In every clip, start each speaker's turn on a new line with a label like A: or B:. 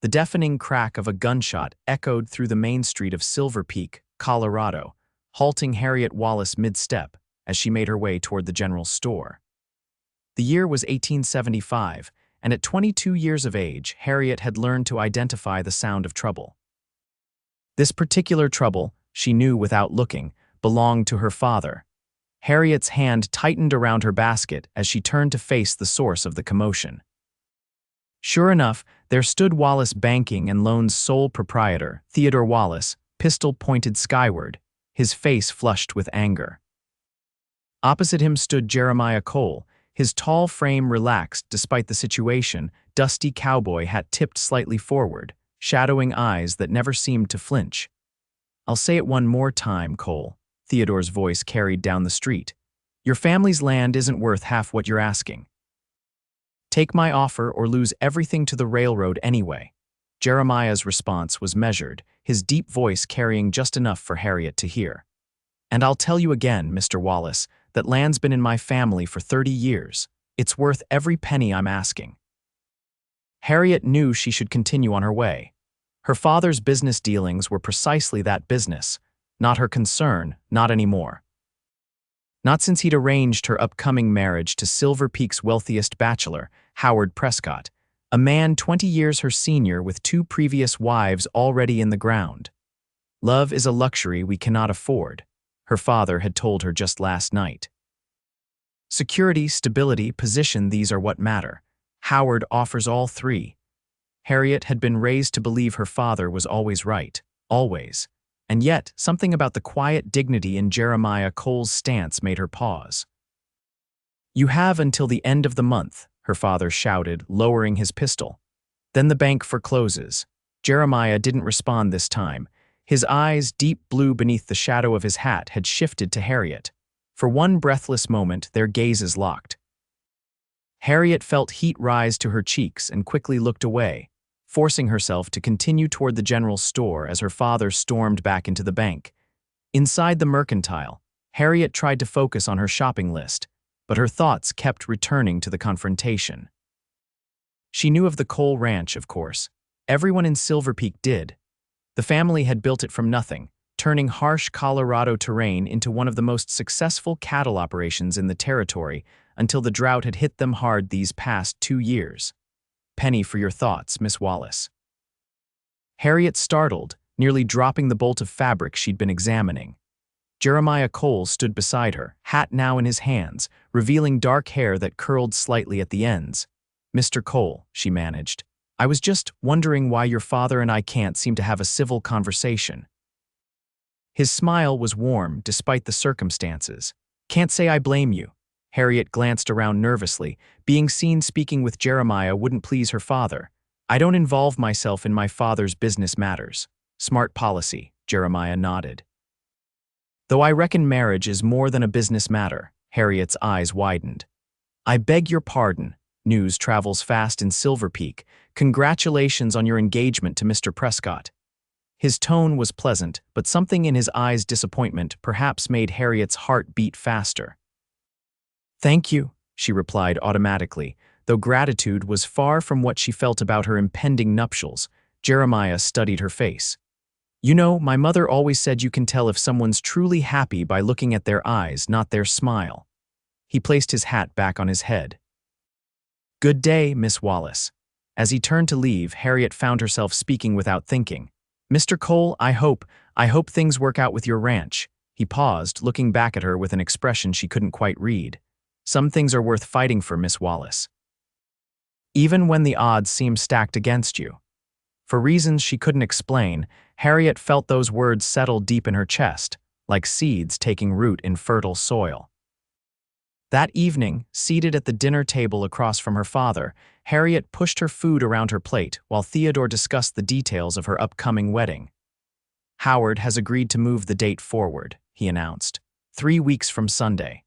A: The deafening crack of a gunshot echoed through the main street of Silverpeak, Colorado, halting Harriet Wallace mid-step as she made her way toward the general store. The year was 1875, and at 22 years of age, Harriet had learned to identify the sound of trouble. This particular trouble, she knew without looking, belonged to her father. Harriet's hand tightened around her basket as she turned to face the source of the commotion. Sure enough, there stood Wallace Banking and Loan's sole proprietor, Theodore Wallace, pistol pointed skyward, his face flushed with anger. Opposite him stood Jeremiah Cole, his tall frame relaxed despite the situation, dusty cowboy hat tipped slightly forward, shadowing eyes that never seemed to flinch. "I'll say it one more time, Cole," Theodore's voice carried down the street. "Your family's land isn't worth half what you're asking. Take my offer or lose everything to the railroad anyway." Jeremiah's response was measured, his deep voice carrying just enough for Harriet to hear. "And I'll tell you again, Mr. Wallace, that land's been in my family for 30 years. It's worth every penny I'm asking." Harriet knew she should continue on her way. Her father's business dealings were precisely that business, not her concern, not anymore. Not since he'd arranged her upcoming marriage to Silverpeak's wealthiest bachelor, Howard Prescott, a man 20 years her senior with 2 previous wives already in the ground. "Love is a luxury we cannot afford," her father had told her just last night. "Security, stability, position, these are what matter. Howard offers all 3. Harriet had been raised to believe her father was always right, always. And yet, something about the quiet dignity in Jeremiah Cole's stance made her pause. "You have until the end of the month," her father shouted, lowering his pistol. "Then the bank forecloses." Jeremiah didn't respond this time. His eyes, deep blue beneath the shadow of his hat, had shifted to Harriet. For one breathless moment, their gazes locked. Harriet felt heat rise to her cheeks and quickly looked away, forcing herself to continue toward the general store as her father stormed back into the bank. Inside the mercantile, Harriet tried to focus on her shopping list, but her thoughts kept returning to the confrontation. She knew of the Cole Ranch, of course. Everyone in Silverpeak did. The family had built it from nothing, turning harsh Colorado terrain into one of the most successful cattle operations in the territory until the drought had hit them hard these past 2 years. "Penny for your thoughts, Miss Wallace." Harriet startled, nearly dropping the bolt of fabric she'd been examining. Jeremiah Cole stood beside her, hat now in his hands, revealing dark hair that curled slightly at the ends. "Mr. Cole," she managed, "I was just wondering why your father and I can't seem to have a civil conversation." His smile was warm despite the circumstances. "Can't say I blame you." Harriet glanced around nervously. Being seen speaking with Jeremiah wouldn't please her father. "I don't involve myself in my father's business matters." "Smart policy," Jeremiah nodded. "Though I reckon marriage is more than a business matter." Harriet's eyes widened. "I beg your pardon. News travels fast in Silverpeak. Congratulations on your engagement to Mr. Prescott." His tone was pleasant, but something in his eyes' disappointment perhaps made Harriet's heart beat faster. "Thank you," she replied automatically, though gratitude was far from what she felt about her impending nuptials. Jeremiah studied her face. "You know, my mother always said you can tell if someone's truly happy by looking at their eyes, not their smile." He placed his hat back on his head. "Good day, Miss Wallace." As he turned to leave, Harriet found herself speaking without thinking. "Mr. Cole, I hope things work out with your ranch." He paused, looking back at her with an expression she couldn't quite read. "Some things are worth fighting for, Miss Wallace. Even when the odds seem stacked against you." For reasons she couldn't explain, Harriet felt those words settle deep in her chest, like seeds taking root in fertile soil. That evening, seated at the dinner table across from her father, Harriet pushed her food around her plate while Theodore discussed the details of her upcoming wedding. "Howard has agreed to move the date forward," he announced. 3 weeks from Sunday.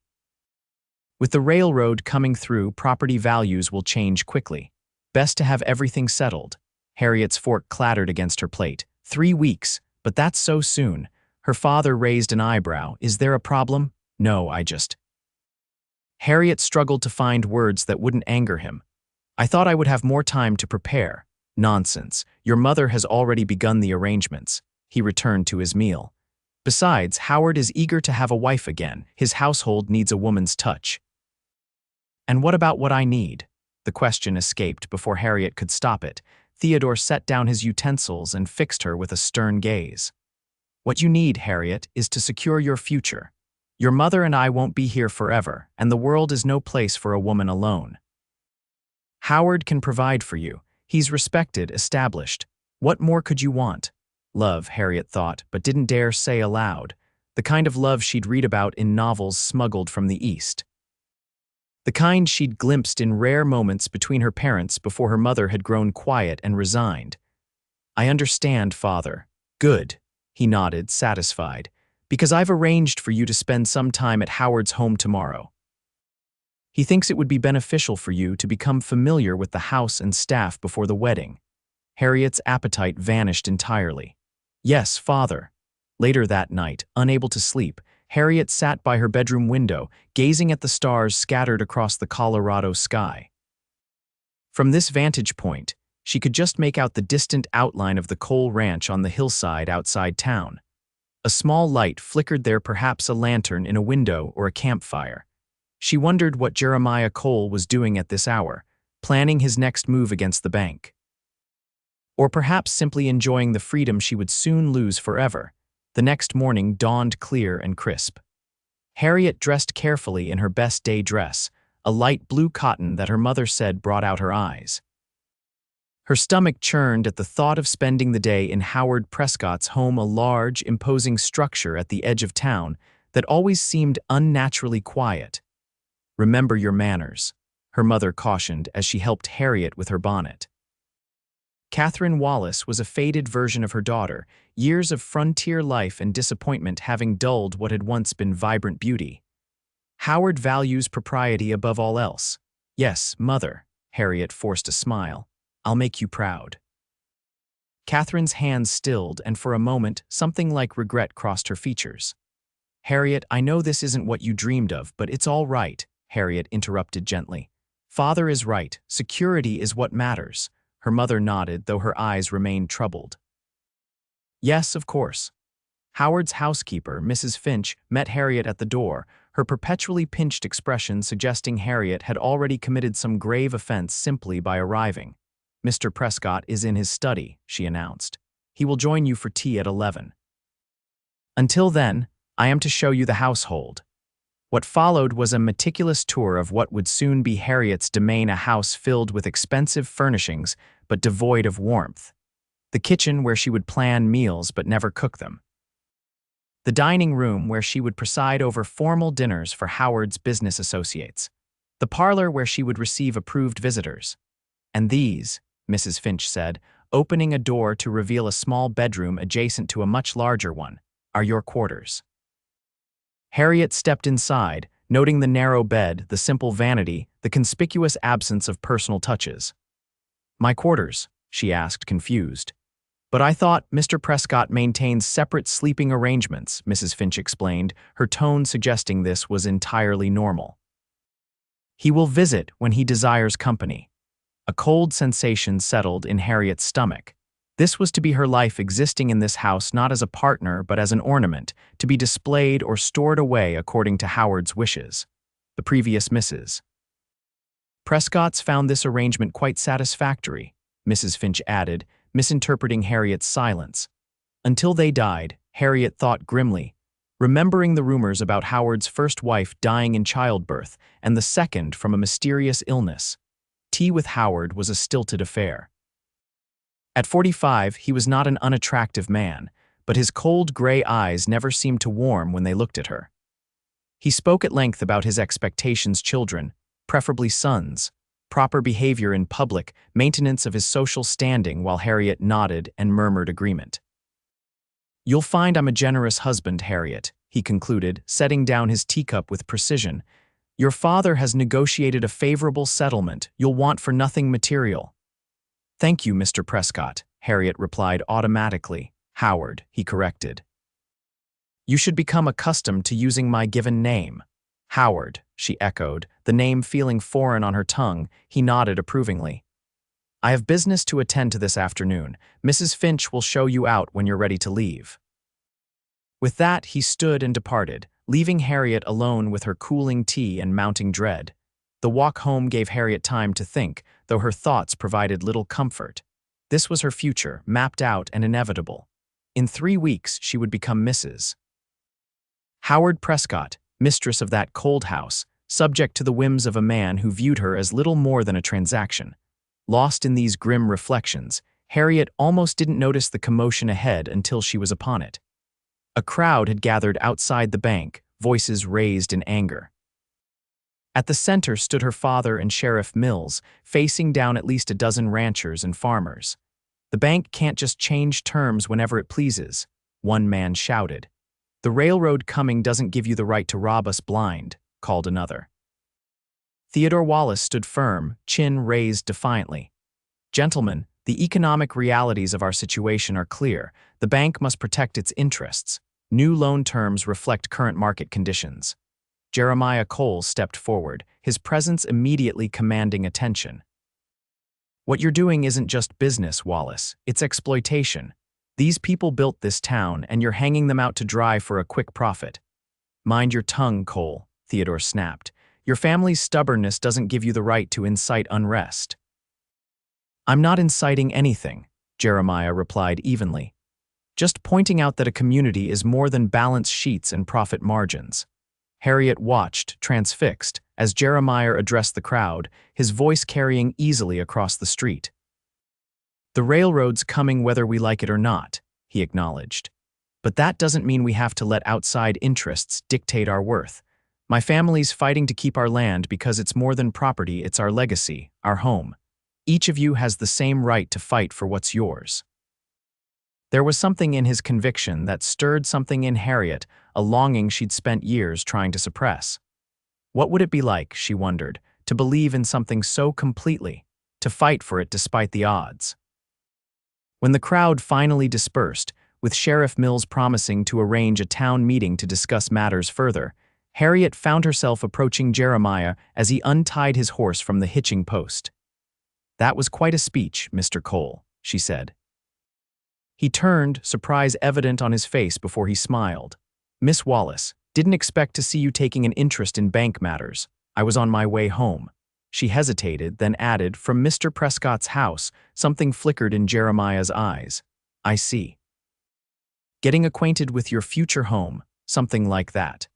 A: "With the railroad coming through, property values will change quickly. Best to have everything settled." Harriet's fork clattered against her plate. 3 weeks, but that's so soon." Her father raised an eyebrow. "Is there a problem?" "No, Harriet struggled to find words that wouldn't anger him. "I thought I would have more time to prepare." Nonsense. Your mother has already begun the arrangements. He returned to his meal. Besides, Howard is eager to have a wife again. His household needs a woman's touch. And what about what I need? The question escaped before Harriet could stop it. Theodore set down his utensils and fixed her with a stern gaze. What you need, Harriet, is to secure your future. Your mother and I won't be here forever, and the world is no place for a woman alone. Howard can provide for you. He's respected, established. What more could you want? Love, Harriet thought, but didn't dare say aloud. The kind of love she'd read about in novels smuggled from the East. The kind she'd glimpsed in rare moments between her parents before her mother had grown quiet and resigned. I understand, Father. Good, he nodded, satisfied, because I've arranged for you to spend some time at Howard's home tomorrow. He thinks it would be beneficial for you to become familiar with the house and staff before the wedding. Harriet's appetite vanished entirely. Yes, Father. Later that night, unable to sleep, Harriet sat by her bedroom window, gazing at the stars scattered across the Colorado sky. From this vantage point, she could just make out the distant outline of the Cole Ranch on the hillside outside town. A small light flickered there, perhaps a lantern in a window or a campfire. She wondered what Jeremiah Cole was doing at this hour, planning his next move against the bank. Or perhaps simply enjoying the freedom she would soon lose forever. The next morning dawned clear and crisp. Harriet dressed carefully in her best day dress, a light blue cotton that her mother said brought out her eyes. Her stomach churned at the thought of spending the day in Howard Prescott's home, a large, imposing structure at the edge of town that always seemed unnaturally quiet. Remember your manners, her mother cautioned as she helped Harriet with her bonnet. Catherine Wallace was a faded version of her daughter, years of frontier life and disappointment having dulled what had once been vibrant beauty. Howard values propriety above all else. Yes, Mother, Harriet forced a smile. I'll make you proud. Catherine's hands stilled, and for a moment, something like regret crossed her features. Harriet, I know this isn't what you dreamed of, but it's all right, Harriet interrupted gently. Father is right. Security is what matters. Her mother nodded, though her eyes remained troubled. Yes, of course. Howard's housekeeper, Mrs. Finch, met Harriet at the door, her perpetually pinched expression suggesting Harriet had already committed some grave offense simply by arriving. Mr. Prescott is in his study, she announced. He will join you for tea at 11. Until then, I am to show you the household. What followed was a meticulous tour of what would soon be Harriet's domain, a house filled with expensive furnishings but devoid of warmth. The kitchen where she would plan meals but never cook them. The dining room where she would preside over formal dinners for Howard's business associates. The parlor where she would receive approved visitors. And these, Mrs. Finch said, opening a door to reveal a small bedroom adjacent to a much larger one, are your quarters. Harriet stepped inside, noting the narrow bed, the simple vanity, the conspicuous absence of personal touches. My quarters, she asked, confused. But I thought Mr. Prescott maintains separate sleeping arrangements, Mrs. Finch explained, her tone suggesting this was entirely normal. He will visit when he desires company. A cold sensation settled in Harriet's stomach. This was to be her life, existing in this house not as a partner but as an ornament, to be displayed or stored away according to Howard's wishes. The previous Mrs. Prescott's found this arrangement quite satisfactory, Mrs. Finch added, misinterpreting Harriet's silence. Until they died, Harriet thought grimly, remembering the rumors about Howard's first wife dying in childbirth and the second from a mysterious illness. Tea with Howard was a stilted affair. At 45, he was not an unattractive man, but his cold gray eyes never seemed to warm when they looked at her. He spoke at length about his expectations: children, preferably sons, proper behavior in public, maintenance of his social standing, while Harriet nodded and murmured agreement. You'll find I'm a generous husband, Harriet, he concluded, setting down his teacup with precision. Your father has negotiated a favorable settlement. You'll want for nothing material. Thank you, Mr. Prescott, Harriet replied automatically. Howard, he corrected. You should become accustomed to using my given name. Howard, she echoed, the name feeling foreign on her tongue. He nodded approvingly. I have business to attend to this afternoon. Mrs. Finch will show you out when you're ready to leave." With that, he stood and departed, leaving Harriet alone with her cooling tea and mounting dread. The walk home gave Harriet time to think, though her thoughts provided little comfort. This was her future, mapped out and inevitable. In 3 weeks, she would become Mrs. Howard Prescott, mistress of that cold house, subject to the whims of a man who viewed her as little more than a transaction. Lost in these grim reflections, Harriet almost didn't notice the commotion ahead until she was upon it. A crowd had gathered outside the bank, voices raised in anger. At the center stood her father and Sheriff Mills, facing down at least a dozen ranchers and farmers. "The bank can't just change terms whenever it pleases," one man shouted. "The railroad coming doesn't give you the right to rob us blind," called another. Theodore Wallace stood firm, chin raised defiantly. "Gentlemen, the economic realities of our situation are clear. The bank must protect its interests. New loan terms reflect current market conditions." Jeremiah Cole stepped forward, his presence immediately commanding attention. "What you're doing isn't just business, Wallace. It's exploitation. These people built this town, and you're hanging them out to dry for a quick profit." "Mind your tongue, Cole," Theodore snapped. "Your family's stubbornness doesn't give you the right to incite unrest." "I'm not inciting anything," Jeremiah replied evenly. "Just pointing out that a community is more than balance sheets and profit margins." Harriet watched, transfixed, as Jeremiah addressed the crowd, his voice carrying easily across the street. "The railroad's coming whether we like it or not," he acknowledged. "But that doesn't mean we have to let outside interests dictate our worth. My family's fighting to keep our land because it's more than property, it's our legacy, our home. Each of you has the same right to fight for what's yours." There was something in his conviction that stirred something in Harriet, a longing she'd spent years trying to suppress. What would it be like, she wondered, to believe in something so completely, to fight for it despite the odds? When the crowd finally dispersed, with Sheriff Mills promising to arrange a town meeting to discuss matters further, Harriet found herself approaching Jeremiah as he untied his horse from the hitching post. "That was quite a speech, Mr. Cole," she said. He turned, surprise evident on his face before he smiled. "Miss Wallace, didn't expect to see you taking an interest in bank matters. I was on my way home." She hesitated, then added, "From Mr. Prescott's house." Something flickered in Jeremiah's eyes. "I see. Getting acquainted with your future home, something like that."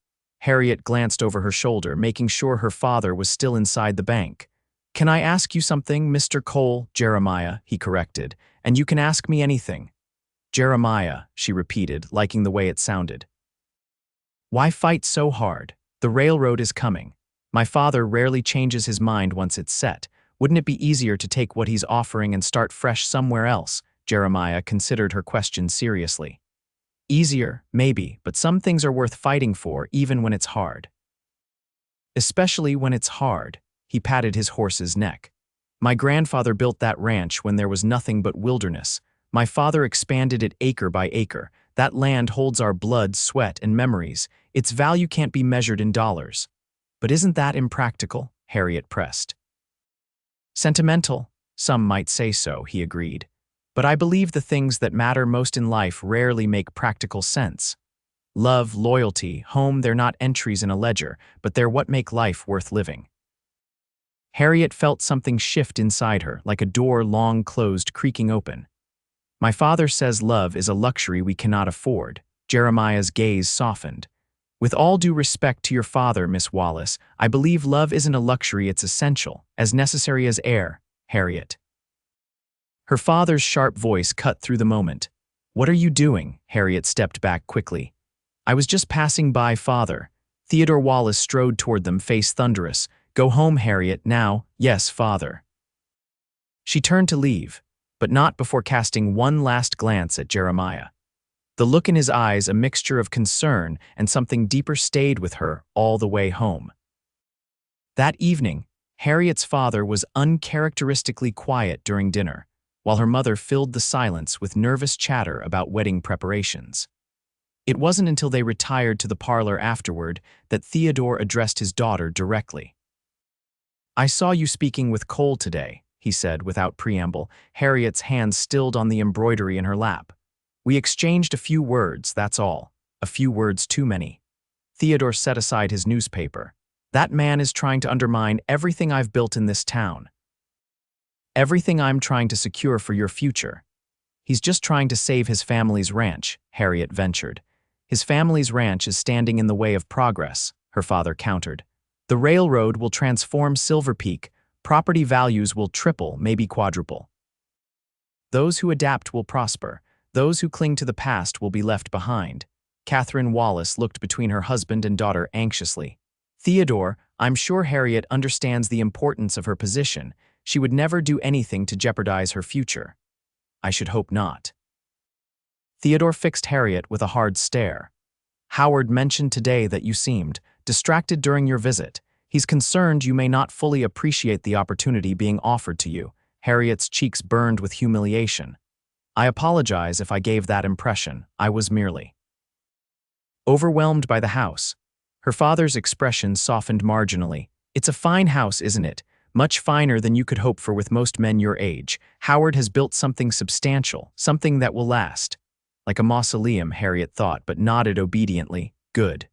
A: Harriet glanced over her shoulder, making sure her father was still inside the bank. "Can I ask you something, Mr. Cole?" "Jeremiah," he corrected. "And you can ask me anything." "Jeremiah," she repeated, liking the way it sounded. "Why fight so hard? The railroad is coming. My father rarely changes his mind once it's set. Wouldn't it be easier to take what he's offering and start fresh somewhere else?" Jeremiah considered her question seriously. "Easier, maybe, but some things are worth fighting for even when it's hard." "Especially when it's hard," he patted his horse's neck. "My grandfather built that ranch when there was nothing but wilderness. My father expanded it acre by acre. That land holds our blood, sweat, and memories. Its value can't be measured in dollars." "But isn't that impractical?" Harriet pressed. "Sentimental? Some might say so," he agreed. "But I believe the things that matter most in life rarely make practical sense. Love, loyalty, home, they're not entries in a ledger, but they're what make life worth living." Harriet felt something shift inside her, like a door long closed creaking open. "My father says love is a luxury we cannot afford." Jeremiah's gaze softened. "With all due respect to your father, Miss Wallace, I believe love isn't a luxury, it's essential, as necessary as air, Harriet." Her father's sharp voice cut through the moment. "What are you doing?" Harriet stepped back quickly. "I was just passing by, Father." Theodore Wallace strode toward them, face thunderous. "Go home, Harriet, now." "Yes, Father." She turned to leave, but not before casting one last glance at Jeremiah. The look in his eyes, a mixture of concern and something deeper, stayed with her all the way home. That evening, Harriet's father was uncharacteristically quiet during dinner, while her mother filled the silence with nervous chatter about wedding preparations. It wasn't until they retired to the parlor afterward that Theodore addressed his daughter directly. "I saw you speaking with Cole today," he said without preamble, Harriet's hands stilled on the embroidery in her lap. We exchanged a few words, that's all. A few words too many. Theodore set aside his newspaper. That man is trying to undermine everything I've built in this town. Everything I'm trying to secure for your future. He's just trying to save his family's ranch, Harriet ventured. His family's ranch is standing in the way of progress, her father countered. The railroad will transform Silverpeak. Property values will triple, maybe quadruple. Those who adapt will prosper. Those who cling to the past will be left behind. Catherine Wallace looked between her husband and daughter anxiously. Theodore, I'm sure Harriet understands the importance of her position. She would never do anything to jeopardize her future. I should hope not. Theodore fixed Harriet with a hard stare. Howard mentioned today that you seemed distracted during your visit. He's concerned you may not fully appreciate the opportunity being offered to you. Harriet's cheeks burned with humiliation. I apologize if I gave that impression. I was merely overwhelmed by the house. Her father's expression softened marginally. It's a fine house, isn't it? Much finer than you could hope for with most men your age. Howard has built something substantial, something that will last. Like a mausoleum, Harriet thought, but nodded obediently. Good.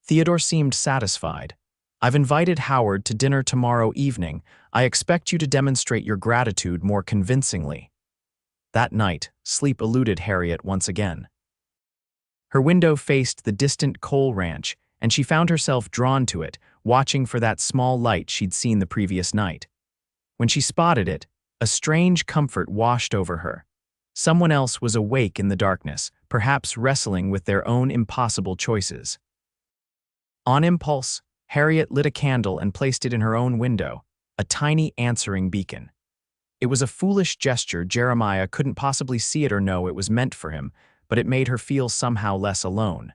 A: Theodore seemed satisfied. I've invited Howard to dinner tomorrow evening. I expect you to demonstrate your gratitude more convincingly. That night, sleep eluded Harriet once again. Her window faced the distant coal ranch, and she found herself drawn to it, watching for that small light she'd seen the previous night. When she spotted it, a strange comfort washed over her. Someone else was awake in the darkness, perhaps wrestling with their own impossible choices. On impulse, Harriet lit a candle and placed it in her own window, a tiny answering beacon. It was a foolish gesture. Jeremiah couldn't possibly see it or know it was meant for him, but it made her feel somehow less alone.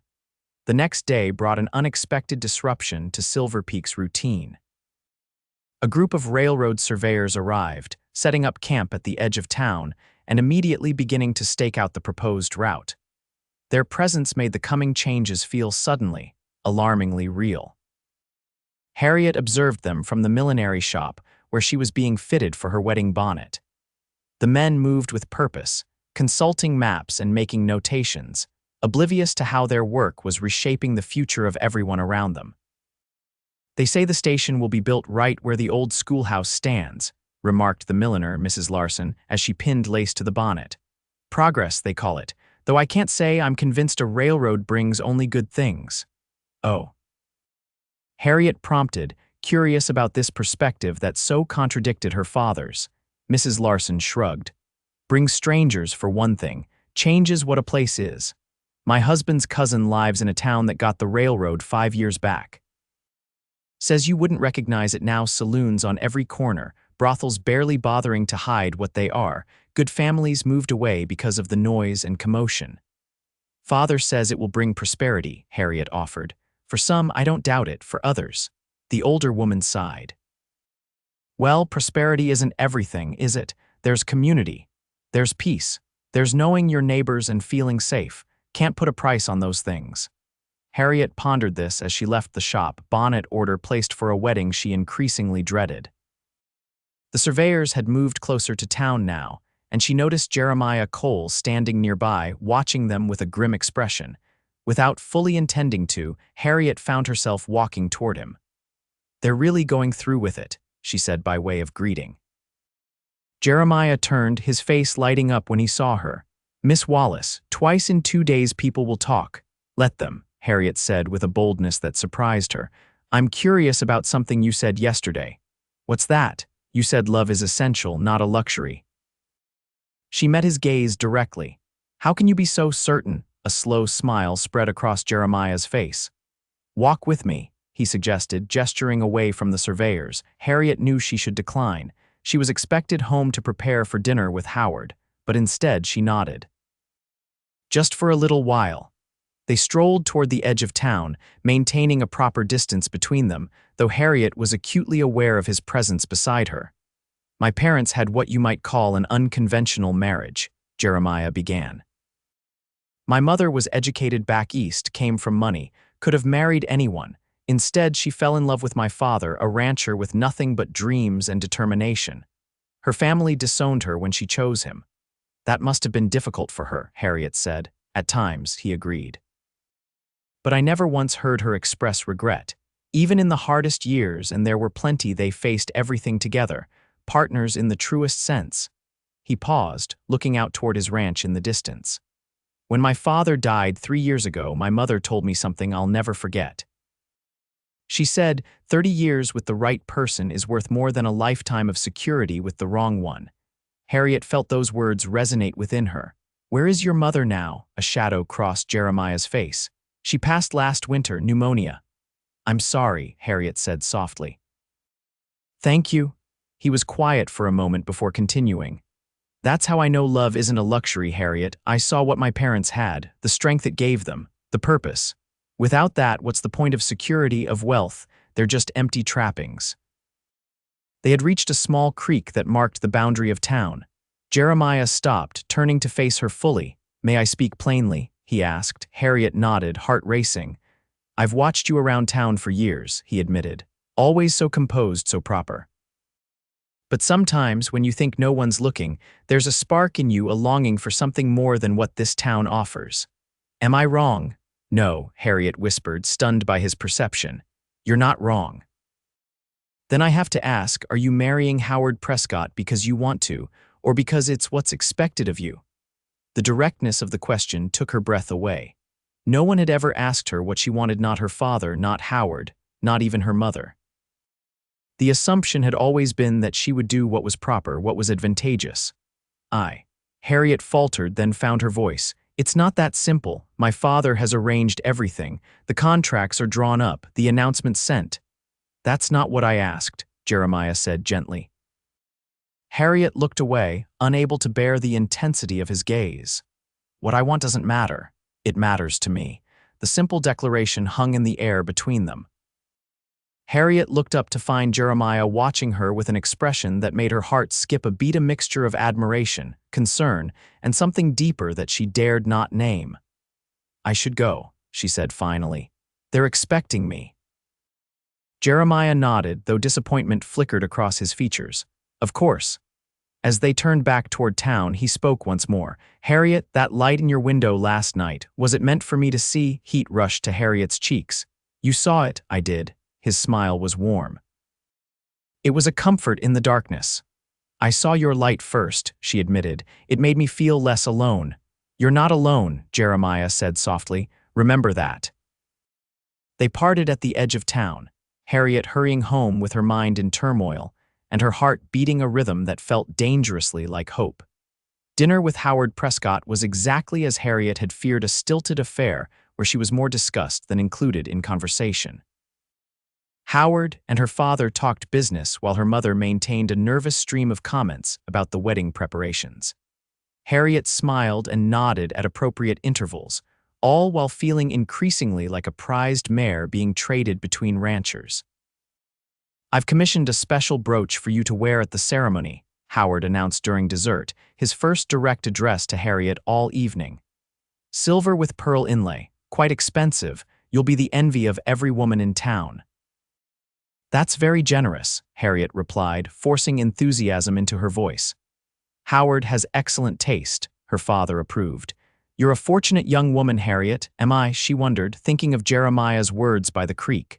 A: The next day brought an unexpected disruption to Silverpeak's routine. A group of railroad surveyors arrived, setting up camp at the edge of town and immediately beginning to stake out the proposed route. Their presence made the coming changes feel suddenly, alarmingly real. Harriet observed them from the millinery shop where she was being fitted for her wedding bonnet. The men moved with purpose, consulting maps and making notations, oblivious to how their work was reshaping the future of everyone around them. They say the station will be built right where the old schoolhouse stands, remarked the milliner, Mrs. Larson, as she pinned lace to the bonnet. Progress, they call it, though I can't say I'm convinced a railroad brings only good things. Oh. Harriet prompted, curious about this perspective that so contradicted her father's. Mrs. Larson shrugged. Brings strangers, for one thing, changes what a place is. My husband's cousin lives in a town that got the railroad 5 years back. Says you wouldn't recognize it now. Saloons on every corner, brothels barely bothering to hide what they are, good families moved away because of the noise and commotion. Father says it will bring prosperity, Harriet offered. For some, I don't doubt it, for others. The older woman sighed. Well, prosperity isn't everything, is it? There's community. There's peace. There's knowing your neighbors and feeling safe. Can't put a price on those things. Harriet pondered this as she left the shop, bonnet order placed for a wedding she increasingly dreaded. The surveyors had moved closer to town now, and she noticed Jeremiah Cole standing nearby, watching them with a grim expression. Without fully intending to, Harriet found herself walking toward him. They're really going through with it, she said by way of greeting. Jeremiah turned, his face lighting up when he saw her. Miss Wallace, twice in 2 days people will talk. Let them, Harriet said with a boldness that surprised her. I'm curious about something you said yesterday. What's that? You said love is essential, not a luxury. She met his gaze directly. How can you be so certain? A slow smile spread across Jeremiah's face. Walk with me, he suggested, gesturing away from the surveyors. Harriet knew she should decline. She was expected home to prepare for dinner with Howard, but instead she nodded. Just for a little while. They strolled toward the edge of town, maintaining a proper distance between them, though Harriet was acutely aware of his presence beside her. My parents had what you might call an unconventional marriage, Jeremiah began. My mother was educated back east, came from money, could have married anyone. Instead, she fell in love with my father, a rancher with nothing but dreams and determination. Her family disowned her when she chose him. That must have been difficult for her, Harriet said. At times, he agreed. But I never once heard her express regret. Even in the hardest years, and there were plenty, they faced everything together, partners in the truest sense. He paused, looking out toward his ranch in the distance. When my father died 3 years ago, my mother told me something I'll never forget. She said, 30 years with the right person is worth more than a lifetime of security with the wrong one. Harriet felt those words resonate within her. Where is your mother now? A shadow crossed Jeremiah's face. She passed last winter, pneumonia. I'm sorry, Harriet said softly. Thank you. He was quiet for a moment before continuing. That's how I know love isn't a luxury, Harriet. I saw what my parents had, the strength it gave them, the purpose. Without that, what's the point of security, of wealth? They're just empty trappings. They had reached a small creek that marked the boundary of town. Jeremiah stopped, turning to face her fully. May I speak plainly? He asked. Harriet nodded, heart racing. I've watched you around town for years, he admitted. Always so composed, so proper. But sometimes, when you think no one's looking, there's a spark in you, a longing for something more than what this town offers. Am I wrong? No, Harriet whispered, stunned by his perception. You're not wrong. Then I have to ask, are you marrying Howard Prescott because you want to, or because it's what's expected of you? The directness of the question took her breath away. No one had ever asked her what she wanted, not her father, not Howard, not even her mother. The assumption had always been that she would do what was proper, what was advantageous. Harriet faltered, then found her voice. It's not that simple. My father has arranged everything. The contracts are drawn up, the announcements sent. That's not what I asked, Jeremiah said gently. Harriet looked away, unable to bear the intensity of his gaze. What I want doesn't matter. It matters to me. The simple declaration hung in the air between them. Harriet looked up to find Jeremiah watching her with an expression that made her heart skip a beat, a mixture of admiration, concern, and something deeper that she dared not name. I should go, she said finally. They're expecting me. Jeremiah nodded, though disappointment flickered across his features. Of course. As they turned back toward town, he spoke once more. Harriet, that light in your window last night, was it meant for me to see? Heat rushed to Harriet's cheeks. You saw it, I did. His smile was warm. It was a comfort in the darkness. I saw your light first, she admitted. It made me feel less alone. You're not alone, Jeremiah said softly. Remember that. They parted at the edge of town, Harriet hurrying home with her mind in turmoil, and her heart beating a rhythm that felt dangerously like hope. Dinner with Howard Prescott was exactly as Harriet had feared, a stilted affair where she was more discussed than included in conversation. Howard and her father talked business while her mother maintained a nervous stream of comments about the wedding preparations. Harriet smiled and nodded at appropriate intervals, all while feeling increasingly like a prized mare being traded between ranchers. I've commissioned a special brooch for you to wear at the ceremony, Howard announced during dessert, his first direct address to Harriet all evening. Silver with pearl inlay, quite expensive, you'll be the envy of every woman in town. That's very generous, Harriet replied, forcing enthusiasm into her voice. Howard has excellent taste, her father approved. You're a fortunate young woman, Harriet, am I? She wondered, thinking of Jeremiah's words by the creek.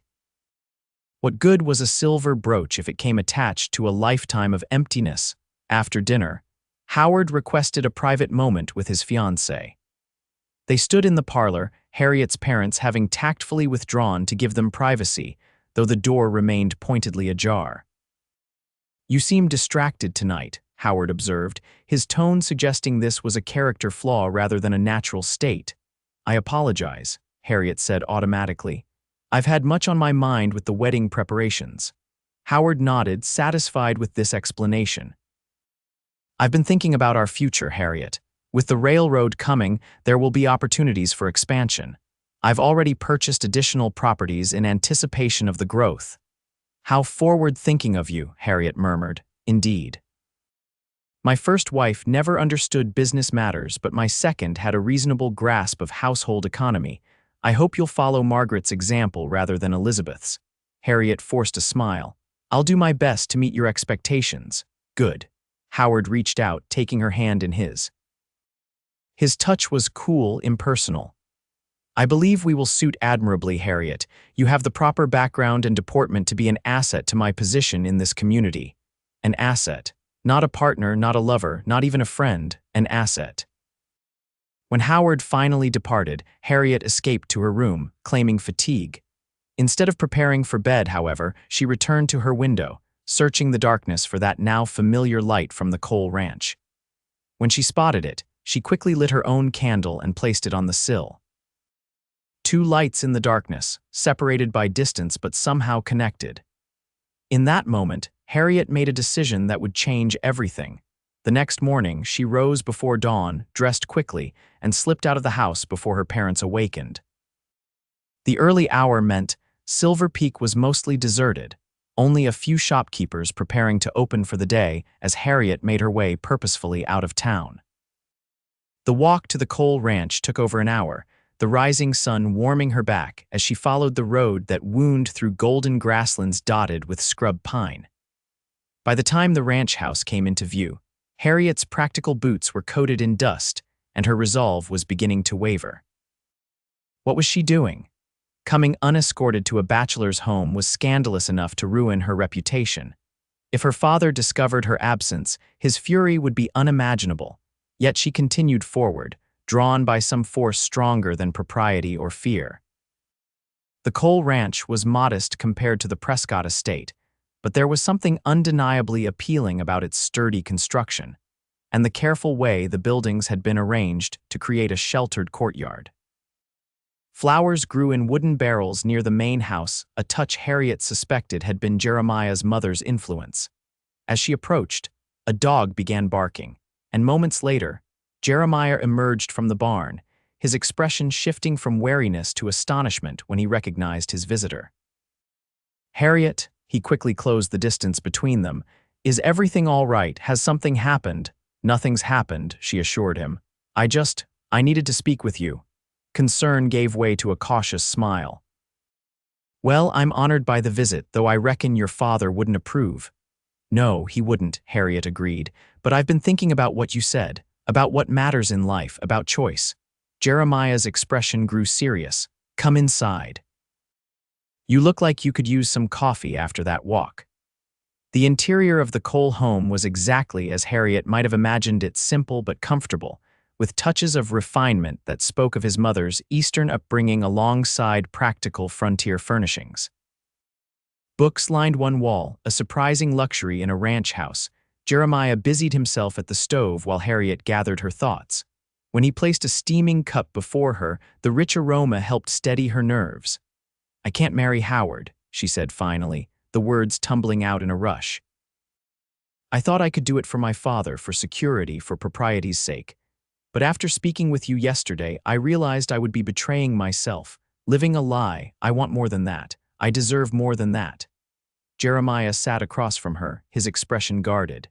A: What good was a silver brooch if it came attached to a lifetime of emptiness? After dinner, Howard requested a private moment with his fiancée. They stood in the parlor, Harriet's parents having tactfully withdrawn to give them privacy, though the door remained pointedly ajar. You seem distracted tonight, Howard observed, his tone suggesting this was a character flaw rather than a natural state. I apologize, Harriet said automatically. I've had much on my mind with the wedding preparations. Howard nodded, satisfied with this explanation. I've been thinking about our future, Harriet. With the railroad coming, there will be opportunities for expansion. I've already purchased additional properties in anticipation of the growth. How forward-thinking of you, Harriet murmured. Indeed. My first wife never understood business matters, but my second had a reasonable grasp of household economy. I hope you'll follow Margaret's example rather than Elizabeth's. Harriet forced a smile. I'll do my best to meet your expectations. Good. Howard reached out, taking her hand in his. His touch was cool, impersonal. "I believe we will suit admirably, Harriet. You have the proper background and deportment to be an asset to my position in this community. An asset. Not a partner, not a lover, not even a friend. An asset." When Howard finally departed, Harriet escaped to her room, claiming fatigue. Instead of preparing for bed, however, she returned to her window, searching the darkness for that now familiar light from the coal ranch. When she spotted it, she quickly lit her own candle and placed it on the sill. Two lights in the darkness, separated by distance but somehow connected. In that moment, Harriet made a decision that would change everything. The next morning, she rose before dawn, dressed quickly, and slipped out of the house before her parents awakened. The early hour meant Silverpeak was mostly deserted, only a few shopkeepers preparing to open for the day as Harriet made her way purposefully out of town. The walk to the coal ranch took over an hour, the rising sun warming her back as she followed the road that wound through golden grasslands dotted with scrub pine. By the time the ranch house came into view, Harriet's practical boots were coated in dust, and her resolve was beginning to waver. What was she doing? Coming unescorted to a bachelor's home was scandalous enough to ruin her reputation. If her father discovered her absence, his fury would be unimaginable. Yet she continued forward, drawn by some force stronger than propriety or fear. The coal ranch was modest compared to the Prescott estate, but there was something undeniably appealing about its sturdy construction, and the careful way the buildings had been arranged to create a sheltered courtyard. Flowers grew in wooden barrels near the main house, a touch Harriet suspected had been Jeremiah's mother's influence. As she approached, a dog began barking, and moments later, Jeremiah emerged from the barn, his expression shifting from wariness to astonishment when he recognized his visitor. "Harriet," he quickly closed the distance between them, "is everything all right? Has something happened?" "Nothing's happened," she assured him. I needed to speak with you." Concern gave way to a cautious smile. "Well, I'm honored by the visit, though I reckon your father wouldn't approve." "No, he wouldn't," Harriet agreed, "but I've been thinking about what you said, about what matters in life, about choice." Jeremiah's expression grew serious. "Come inside. You look like you could use some coffee after that walk." The interior of the coal home was exactly as Harriet might have imagined it, simple but comfortable, with touches of refinement that spoke of his mother's Eastern upbringing alongside practical frontier furnishings. Books lined one wall, a surprising luxury in a ranch house. Jeremiah busied himself at the stove while Harriet gathered her thoughts. When he placed a steaming cup before her, the rich aroma helped steady her nerves. "I can't marry Howard," she said finally, the words tumbling out in a rush. "I thought I could do it for my father, for security, for propriety's sake. But after speaking with you yesterday, I realized I would be betraying myself, living a lie. I want more than that. I deserve more than that." Jeremiah sat across from her, his expression guarded.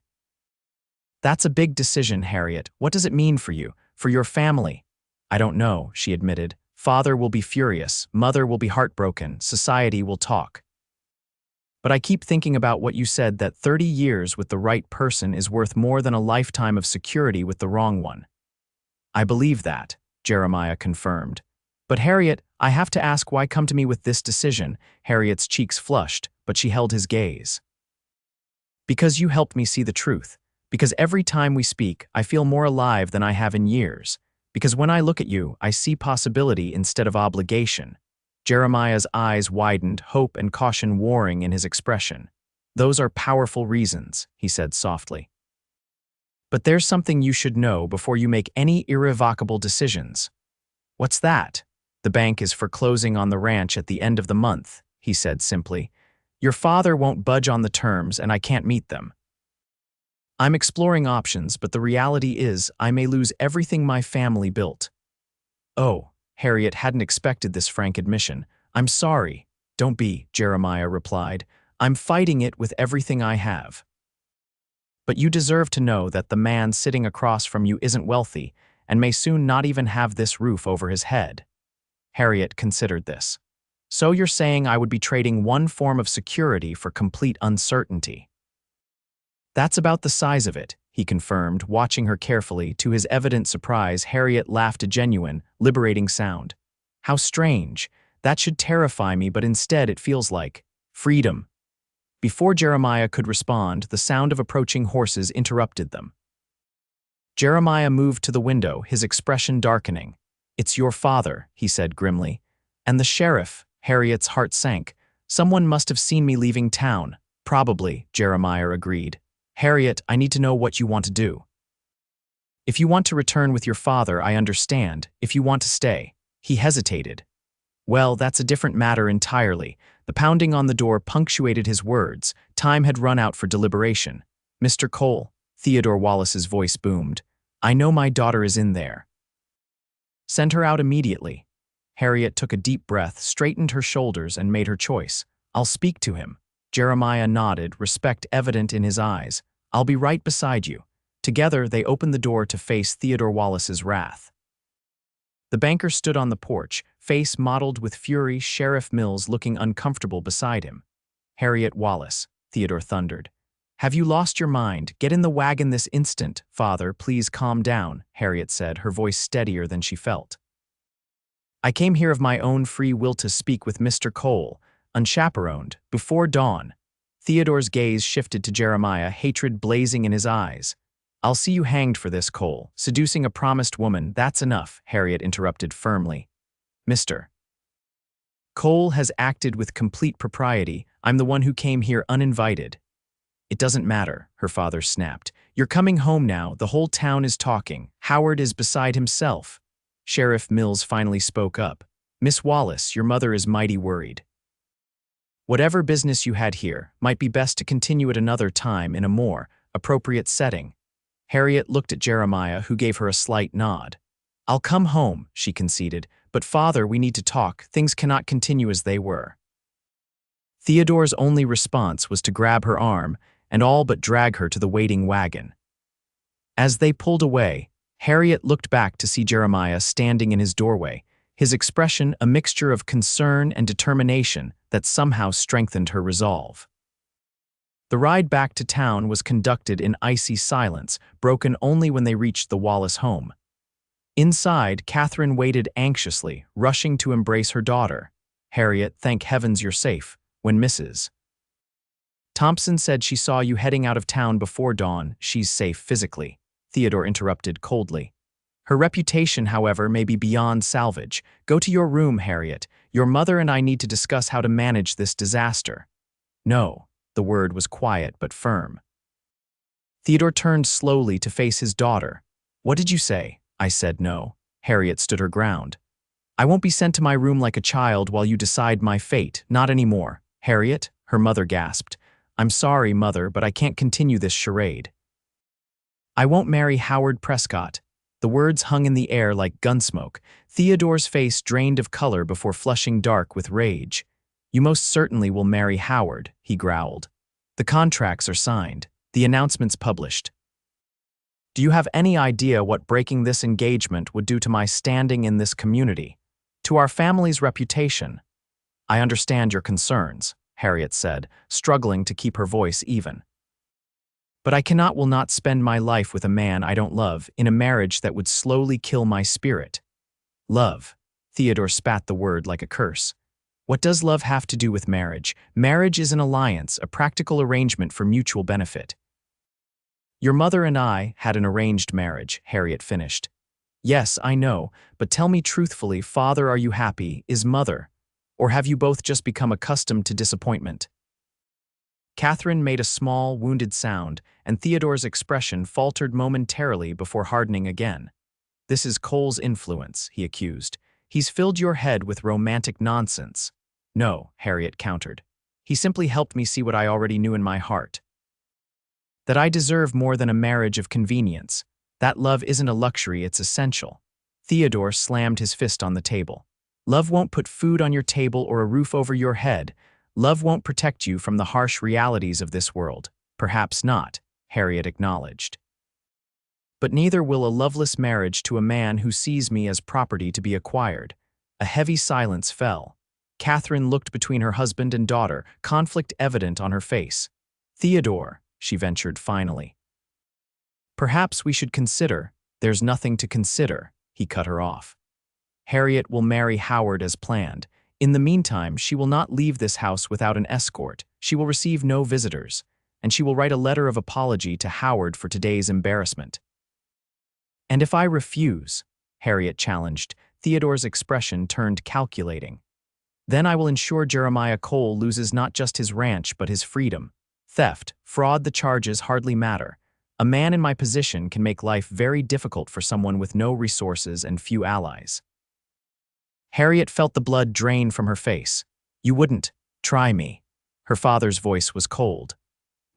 A: "That's a big decision, Harriet. What does it mean for you, for your family?" "I don't know," she admitted. "Father will be furious, mother will be heartbroken, society will talk. But I keep thinking about what you said, that 30 years with the right person is worth more than a lifetime of security with the wrong one." "I believe that," Jeremiah confirmed. "But Harriet, I have to ask, why come to me with this decision?" Harriet's cheeks flushed, but she held his gaze. "Because you helped me see the truth. Because every time we speak, I feel more alive than I have in years. Because when I look at you, I see possibility instead of obligation." Jeremiah's eyes widened, hope and caution warring in his expression. "Those are powerful reasons," he said softly. "But there's something you should know before you make any irrevocable decisions." "What's that?" "The bank is foreclosing on the ranch at the end of the month," he said simply. "Your father won't budge on the terms, and I can't meet them. I'm exploring options, but the reality is I may lose everything my family built." "Oh," Harriet hadn't expected this frank admission. "I'm sorry." "Don't be," Jeremiah replied. "I'm fighting it with everything I have. But you deserve to know that the man sitting across from you isn't wealthy and may soon not even have this roof over his head." Harriet considered this. "So you're saying I would be trading one form of security for complete uncertainty?" "That's about the size of it," he confirmed, watching her carefully. To his evident surprise, Harriet laughed a genuine, liberating sound. How strange. That should terrify me, but instead it feels like freedom. Before Jeremiah could respond, the sound of approaching horses interrupted them. Jeremiah moved to the window, his expression darkening. "It's your father," he said grimly. "And the sheriff." Harriet's heart sank. "Someone must have seen me leaving town." "Probably," Jeremiah agreed. "Harriet, I need to know what you want to do." "If you want to return with your father, I understand. If you want to stay." He hesitated. "Well, that's a different matter entirely." The pounding on the door punctuated his words. Time had run out for deliberation. "Mr. Cole," Theodore Wallace's voice boomed, "I know my daughter is in there. Send her out immediately." Harriet took a deep breath, straightened her shoulders, and made her choice. "I'll speak to him." Jeremiah nodded, respect evident in his eyes. "I'll be right beside you." Together, they opened the door to face Theodore Wallace's wrath. The banker stood on the porch, face mottled with fury, Sheriff Mills looking uncomfortable beside him. "Harriet Wallace," Theodore thundered. "Have you lost your mind? Get in the wagon this instant." "Father, please calm down," Harriet said, her voice steadier than she felt. "I came here of my own free will to speak with Mr. Cole, unchaperoned, before dawn." Theodore's gaze shifted to Jeremiah, hatred blazing in his eyes. "I'll see you hanged for this, Cole. Seducing a promised woman, that's enough," Harriet interrupted firmly. "Mr. Cole has acted with complete propriety. I'm the one who came here uninvited." "It doesn't matter," her father snapped. "You're coming home now. The whole town is talking. Howard is beside himself." Sheriff Mills finally spoke up. "Miss Wallace, your mother is mighty worried. Whatever business you had here might be best to continue at another time in a more appropriate setting." Harriet looked at Jeremiah, who gave her a slight nod. "I'll come home," she conceded. "But father, we need to talk. Things cannot continue as they were." Theodore's only response was to grab her arm and all but drag her to the waiting wagon. As they pulled away, Harriet looked back to see Jeremiah standing in his doorway, his expression a mixture of concern and determination that somehow strengthened her resolve. The ride back to town was conducted in icy silence, broken only when they reached the Wallace home. Inside, Catherine waited anxiously, rushing to embrace her daughter. "Harriet, thank heavens you're safe. When Mrs. Thompson said she saw you heading out of town before dawn, she's safe physically," Theodore interrupted coldly. "Her reputation, however, may be beyond salvage. Go to your room, Harriet. Your mother and I need to discuss how to manage this disaster." "No." The word was quiet but firm. Theodore turned slowly to face his daughter. "What did you say?" "I said no." Harriet stood her ground. "I won't be sent to my room like a child while you decide my fate. Not anymore." "Harriet," her mother gasped. "I'm sorry, Mother, but I can't continue this charade." "I won't marry Howard Prescott." The words hung in the air like gunsmoke. Theodore's face drained of color before flushing dark with rage. "You most certainly will marry Howard," he growled. "The contracts are signed. The announcement's published. Do you have any idea what breaking this engagement would do to my standing in this community? To our family's reputation?" "I understand your concerns," Harriet said, struggling to keep her voice even. "But I will not spend my life with a man I don't love in a marriage that would slowly kill my spirit." "Love." Theodore spat the word like a curse. "What does love have to do with marriage? Marriage is an alliance, a practical arrangement for mutual benefit." "Your mother and I had an arranged marriage," Harriet finished. "Yes, I know, but tell me truthfully, Father, are you happy? Is Mother? Or have you both just become accustomed to disappointment?" Catherine made a small, wounded sound, and Theodore's expression faltered momentarily before hardening again. "This is Cole's influence," he accused. "He's filled your head with romantic nonsense." "No," Harriet countered. "He simply helped me see what I already knew in my heart. That I deserve more than a marriage of convenience. That love isn't a luxury, it's essential." Theodore slammed his fist on the table. "Love won't put food on your table or a roof over your head. Love won't protect you from the harsh realities of this world." "Perhaps not," Harriet acknowledged. "But neither will a loveless marriage to a man who sees me as property to be acquired." A heavy silence fell. Catherine looked between her husband and daughter, conflict evident on her face. "Theodore," she ventured finally. Perhaps we should consider. There's nothing to consider, he cut her off. Harriet will marry Howard as planned. In the meantime, she will not leave this house without an escort. She will receive no visitors, and she will write a letter of apology to Howard for today's embarrassment. And if I refuse, Harriet challenged, Theodore's expression turned calculating. Then I will ensure Jeremiah Cole loses not just his ranch but his freedom. Theft, fraud, the charges hardly matter. A man in my position can make life very difficult for someone with no resources and few allies. Harriet felt the blood drain from her face. You wouldn't. Try me. Her father's voice was cold.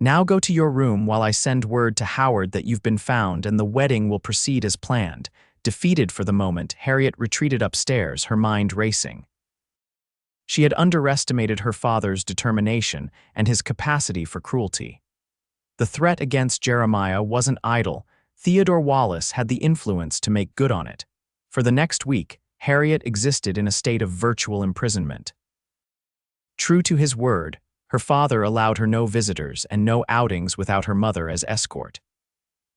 A: Now go to your room while I send word to Howard that you've been found and the wedding will proceed as planned. Defeated for the moment, Harriet retreated upstairs, her mind racing. She had underestimated her father's determination and his capacity for cruelty. The threat against Jeremiah wasn't idle. Theodore Wallace had the influence to make good on it. For the next week, Harriet existed in a state of virtual imprisonment. True to his word, her father allowed her no visitors and no outings without her mother as escort.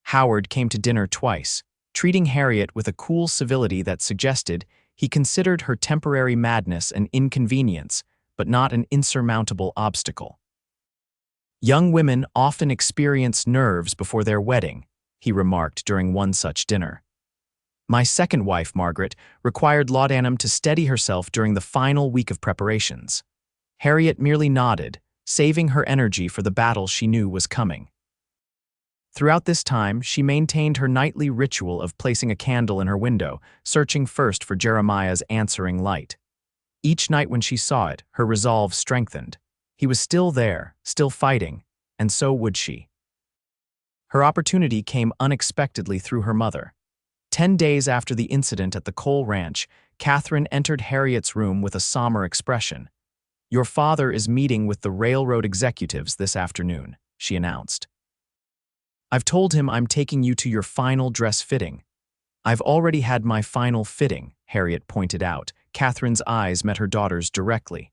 A: Howard came to dinner twice, treating Harriet with a cool civility that suggested he considered her temporary madness an inconvenience, but not an insurmountable obstacle. Young women often experience nerves before their wedding, he remarked during one such dinner. My second wife, Margaret, required laudanum to steady herself during the final week of preparations. Harriet merely nodded, saving her energy for the battle she knew was coming. Throughout this time, she maintained her nightly ritual of placing a candle in her window, searching first for Jeremiah's answering light. Each night when she saw it, her resolve strengthened. He was still there, still fighting, and so would she. Her opportunity came unexpectedly through her mother. 10 days after the incident at the Cole Ranch, Catherine entered Harriet's room with a somber expression. Your father is meeting with the railroad executives this afternoon, she announced. I've told him I'm taking you to your final dress fitting. I've already had my final fitting, Harriet pointed out. Catherine's eyes met her daughter's directly.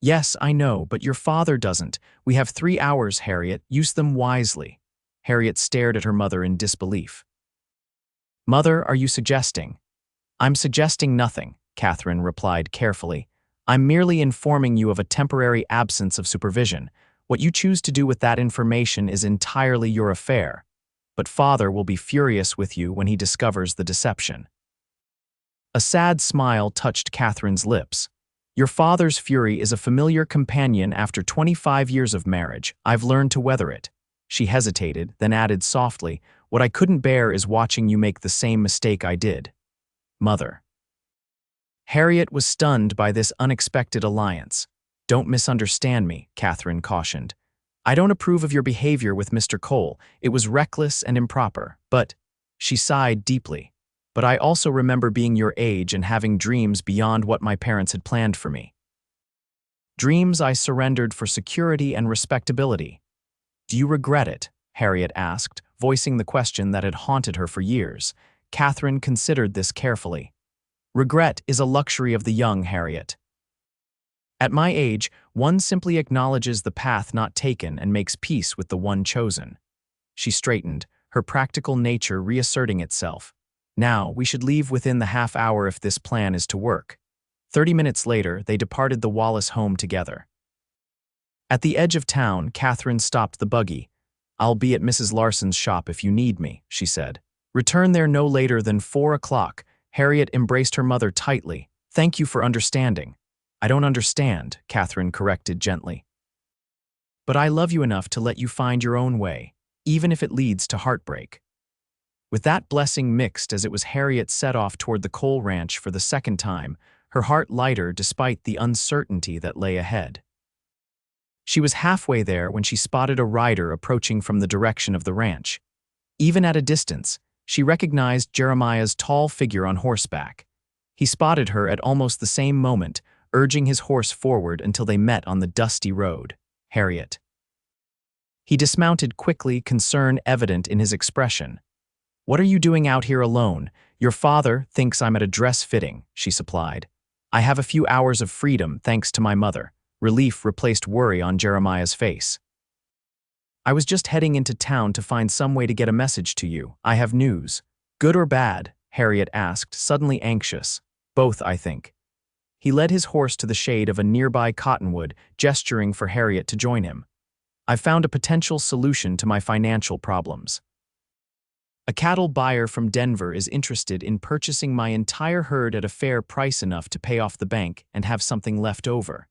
A: Yes, I know, but your father doesn't. We have 3 hours, Harriet. Use them wisely. Harriet stared at her mother in disbelief. Mother, are you suggesting? I'm suggesting nothing, Catherine replied carefully. I'm merely informing you of a temporary absence of supervision. What you choose to do with that information is entirely your affair. But father will be furious with you when he discovers the deception. A sad smile touched Catherine's lips. Your father's fury is a familiar companion after 25 years of marriage. I've learned to weather it. She hesitated, then added softly, what I couldn't bear is watching you make the same mistake I did. Mother. Harriet was stunned by this unexpected alliance. Don't misunderstand me, Catherine cautioned. I don't approve of your behavior with Mr. Cole. It was reckless and improper, but, she sighed deeply, but I also remember being your age and having dreams beyond what my parents had planned for me. Dreams I surrendered for security and respectability. Do you regret it? Harriet asked, voicing the question that had haunted her for years. Catherine considered this carefully. Regret is a luxury of the young, Harriet. At my age, one simply acknowledges the path not taken and makes peace with the one chosen. She straightened, her practical nature reasserting itself. Now, we should leave within the half hour if this plan is to work. 30 minutes later, they departed the Wallace home together. At the edge of town, Catherine stopped the buggy. I'll be at Mrs. Larson's shop if you need me, she said. Return there no later than 4 o'clock. Harriet embraced her mother tightly. Thank you for understanding. I don't understand, Catherine corrected gently. But I love you enough to let you find your own way, even if it leads to heartbreak. With that blessing mixed as it was Harriet set off toward the Cole Ranch for the second time, her heart lighter despite the uncertainty that lay ahead. She was halfway there when she spotted a rider approaching from the direction of the ranch. Even at a distance, she recognized Jeremiah's tall figure on horseback. He spotted her at almost the same moment, urging his horse forward until they met on the dusty road. Harriet. He dismounted quickly, concern evident in his expression. What are you doing out here alone? Your father thinks I'm at a dress fitting, she supplied. I have a few hours of freedom thanks to my mother. Relief replaced worry on Jeremiah's face. I was just heading into town to find some way to get a message to you. I have news. Good or bad? Harriet asked, suddenly anxious. Both, I think. He led his horse to the shade of a nearby cottonwood, gesturing for Harriet to join him. I've found a potential solution to my financial problems. A cattle buyer from Denver is interested in purchasing my entire herd at a fair price enough to pay off the bank and have something left over.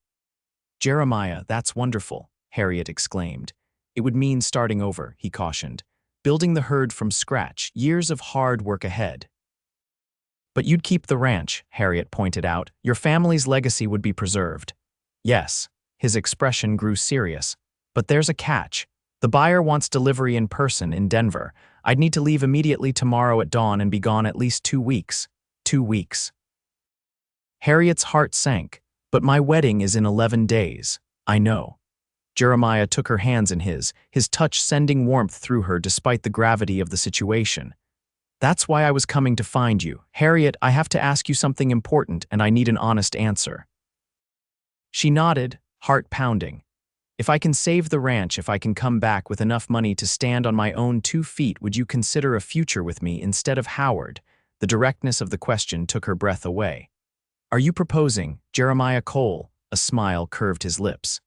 A: Jeremiah, that's wonderful, Harriet exclaimed. It would mean starting over, he cautioned. Building the herd from scratch, years of hard work ahead. But you'd keep the ranch, Harriet pointed out. Your family's legacy would be preserved. Yes, his expression grew serious. But there's a catch. The buyer wants delivery in person in Denver. I'd need to leave immediately tomorrow at dawn and be gone at least 2 weeks. 2 weeks. Harriet's heart sank. But my wedding is in 11 days. I know. Jeremiah took her hands in his touch sending warmth through her despite the gravity of the situation. That's why I was coming to find you. Harriet, I have to ask you something important and I need an honest answer. She nodded, heart pounding. If I can save the ranch, if I can come back with enough money to stand on my own 2 feet, would you consider a future with me instead of Howard? The directness of the question took her breath away. Are you proposing, Jeremiah Cole? A smile curved his lips.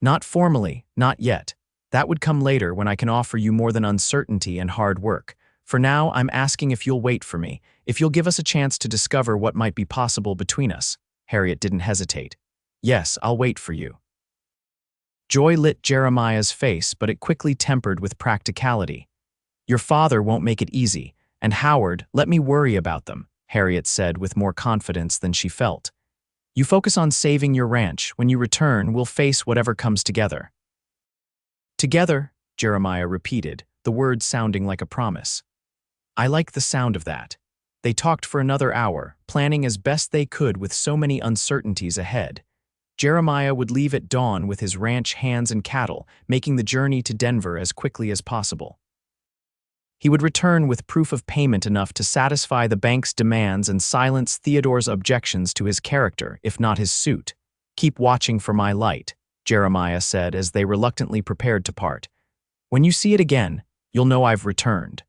A: Not formally, not yet. That would come later when I can offer you more than uncertainty and hard work. For now, I'm asking if you'll wait for me, if you'll give us a chance to discover what might be possible between us. Harriet didn't hesitate. Yes, I'll wait for you. Joy lit Jeremiah's face, but it quickly tempered with practicality. Your father won't make it easy, and Howard, let me worry about them, Harriet said with more confidence than she felt. You focus on saving your ranch. When you return, we'll face whatever comes together. Together, Jeremiah repeated, the words sounding like a promise. I like the sound of that. They talked for another hour, planning as best they could with so many uncertainties ahead. Jeremiah would leave at dawn with his ranch hands and cattle, making the journey to Denver as quickly as possible. He would return with proof of payment enough to satisfy the bank's demands and silence Theodore's objections to his character, if not his suit. Keep watching for my light, Jeremiah said as they reluctantly prepared to part. When you see it again, you'll know I've returned.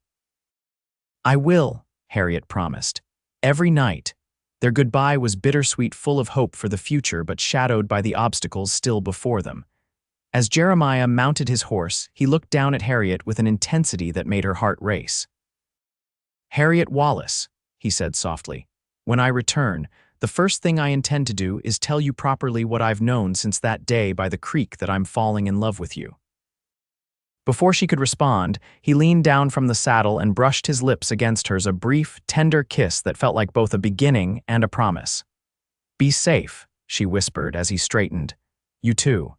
A: I will, Harriet promised. Every night. Their goodbye was bittersweet, full of hope for the future but shadowed by the obstacles still before them. As Jeremiah mounted his horse, he looked down at Harriet with an intensity that made her heart race. Harriet Wallace, he said softly, when I return, the first thing I intend to do is tell you properly what I've known since that day by the creek that I'm falling in love with you. Before she could respond, he leaned down from the saddle and brushed his lips against hers, a brief, tender kiss that felt like both a beginning and a promise. Be safe, she whispered as he straightened. You too.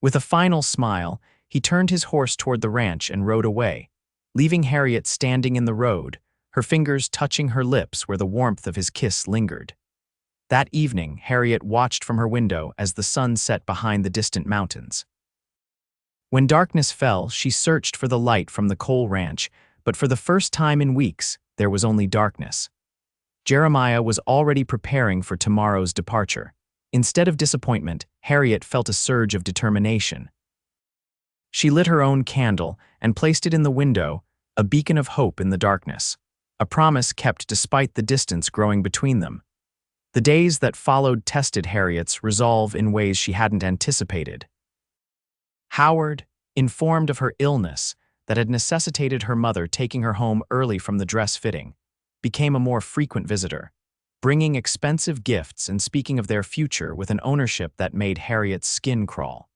A: With a final smile, he turned his horse toward the ranch and rode away, leaving Harriet standing in the road, her fingers touching her lips where the warmth of his kiss lingered. That evening, Harriet watched from her window as the sun set behind the distant mountains. When darkness fell, she searched for the light from the Cole ranch, but for the first time in weeks, there was only darkness. Jeremiah was already preparing for tomorrow's departure. Instead of disappointment, Harriet felt a surge of determination. She lit her own candle and placed it in the window, a beacon of hope in the darkness, a promise kept despite the distance growing between them. The days that followed tested Harriet's resolve in ways she hadn't anticipated. Howard, informed of her illness that had necessitated her mother taking her home early from the dress fitting, became a more frequent visitor, bringing expensive gifts and speaking of their future with an ownership that made Harriet's skin crawl.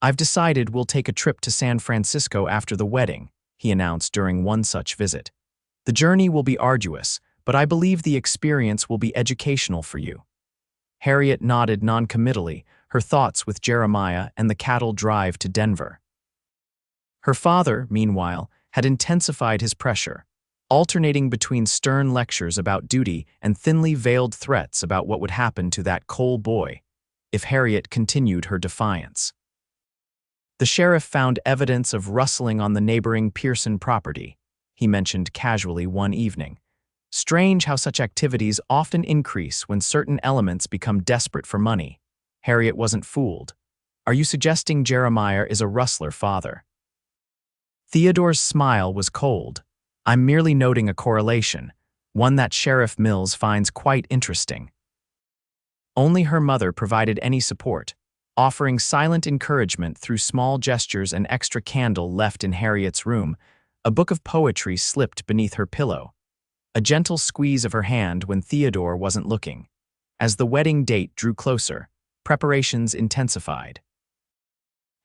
A: I've decided we'll take a trip to San Francisco after the wedding, he announced during one such visit. The journey will be arduous, but I believe the experience will be educational for you. Harriet nodded noncommittally, her thoughts with Jeremiah and the cattle drive to Denver. Her father, meanwhile, had intensified his pressure, alternating between stern lectures about duty and thinly veiled threats about what would happen to that Cole boy if Harriet continued her defiance. The sheriff found evidence of rustling on the neighboring Pearson property, he mentioned casually one evening. Strange how such activities often increase when certain elements become desperate for money. Harriet wasn't fooled. Are you suggesting Jeremiah is a rustler, father? Theodore's smile was cold. I'm merely noting a correlation, one that Sheriff Mills finds quite interesting. Only her mother provided any support, offering silent encouragement through small gestures and extra candle left in Harriet's room. A book of poetry slipped beneath her pillow. A gentle squeeze of her hand when Theodore wasn't looking. As the wedding date drew closer, preparations intensified.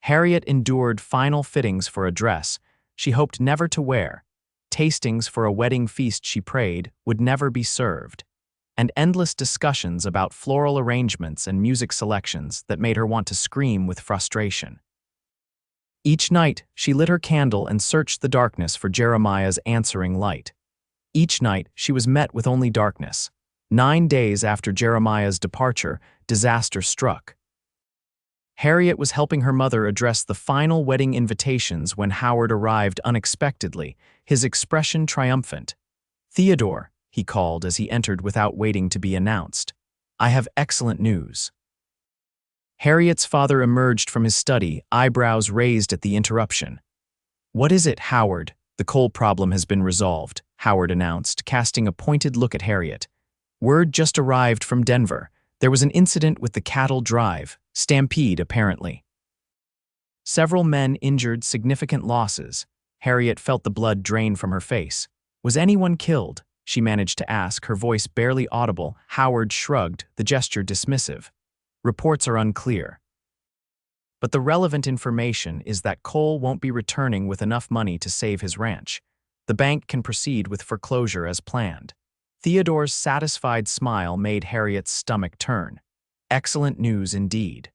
A: Harriet endured final fittings for a dress she hoped never to wear, tastings for a wedding feast she prayed would never be served, and endless discussions about floral arrangements and music selections that made her want to scream with frustration. Each night, she lit her candle and searched the darkness for Jeremiah's answering light. Each night, she was met with only darkness. 9 days after Jeremiah's departure, disaster struck. Harriet was helping her mother address the final wedding invitations when Howard arrived unexpectedly, his expression triumphant. "Theodore," he called as he entered without waiting to be announced. "I have excellent news." Harriet's father emerged from his study, eyebrows raised at the interruption. "What is it, Howard? The coal problem has been resolved," Howard announced, casting a pointed look at Harriet. "Word just arrived from Denver. There was an incident with the cattle drive, stampede apparently. Several men injured, significant losses." Harriet felt the blood drain from her face. "Was anyone killed?" she managed to ask, her voice barely audible. Howard shrugged, the gesture dismissive. "Reports are unclear. But the relevant information is that Cole won't be returning with enough money to save his ranch. The bank can proceed with foreclosure as planned." Theodore's satisfied smile made Harriet's stomach turn. Excellent news indeed.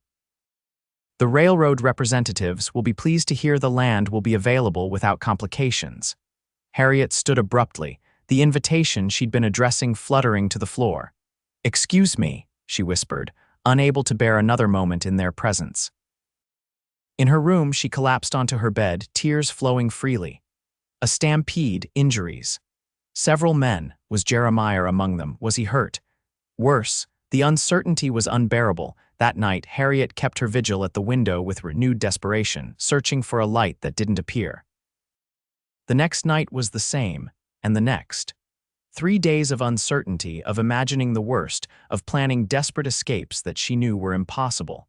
A: "The railroad representatives will be pleased to hear the land will be available without complications." Harriet stood abruptly, the invitation she'd been addressing fluttering to the floor. "Excuse me," she whispered, unable to bear another moment in their presence. In her room, she collapsed onto her bed, tears flowing freely. A stampede, injuries. Several men, was Jeremiah among them? Was he hurt? Worse, the uncertainty was unbearable. That night, Harriet kept her vigil at the window with renewed desperation, searching for a light that didn't appear. The next night was the same, and the next. 3 days of uncertainty, of imagining the worst, of planning desperate escapes that she knew were impossible.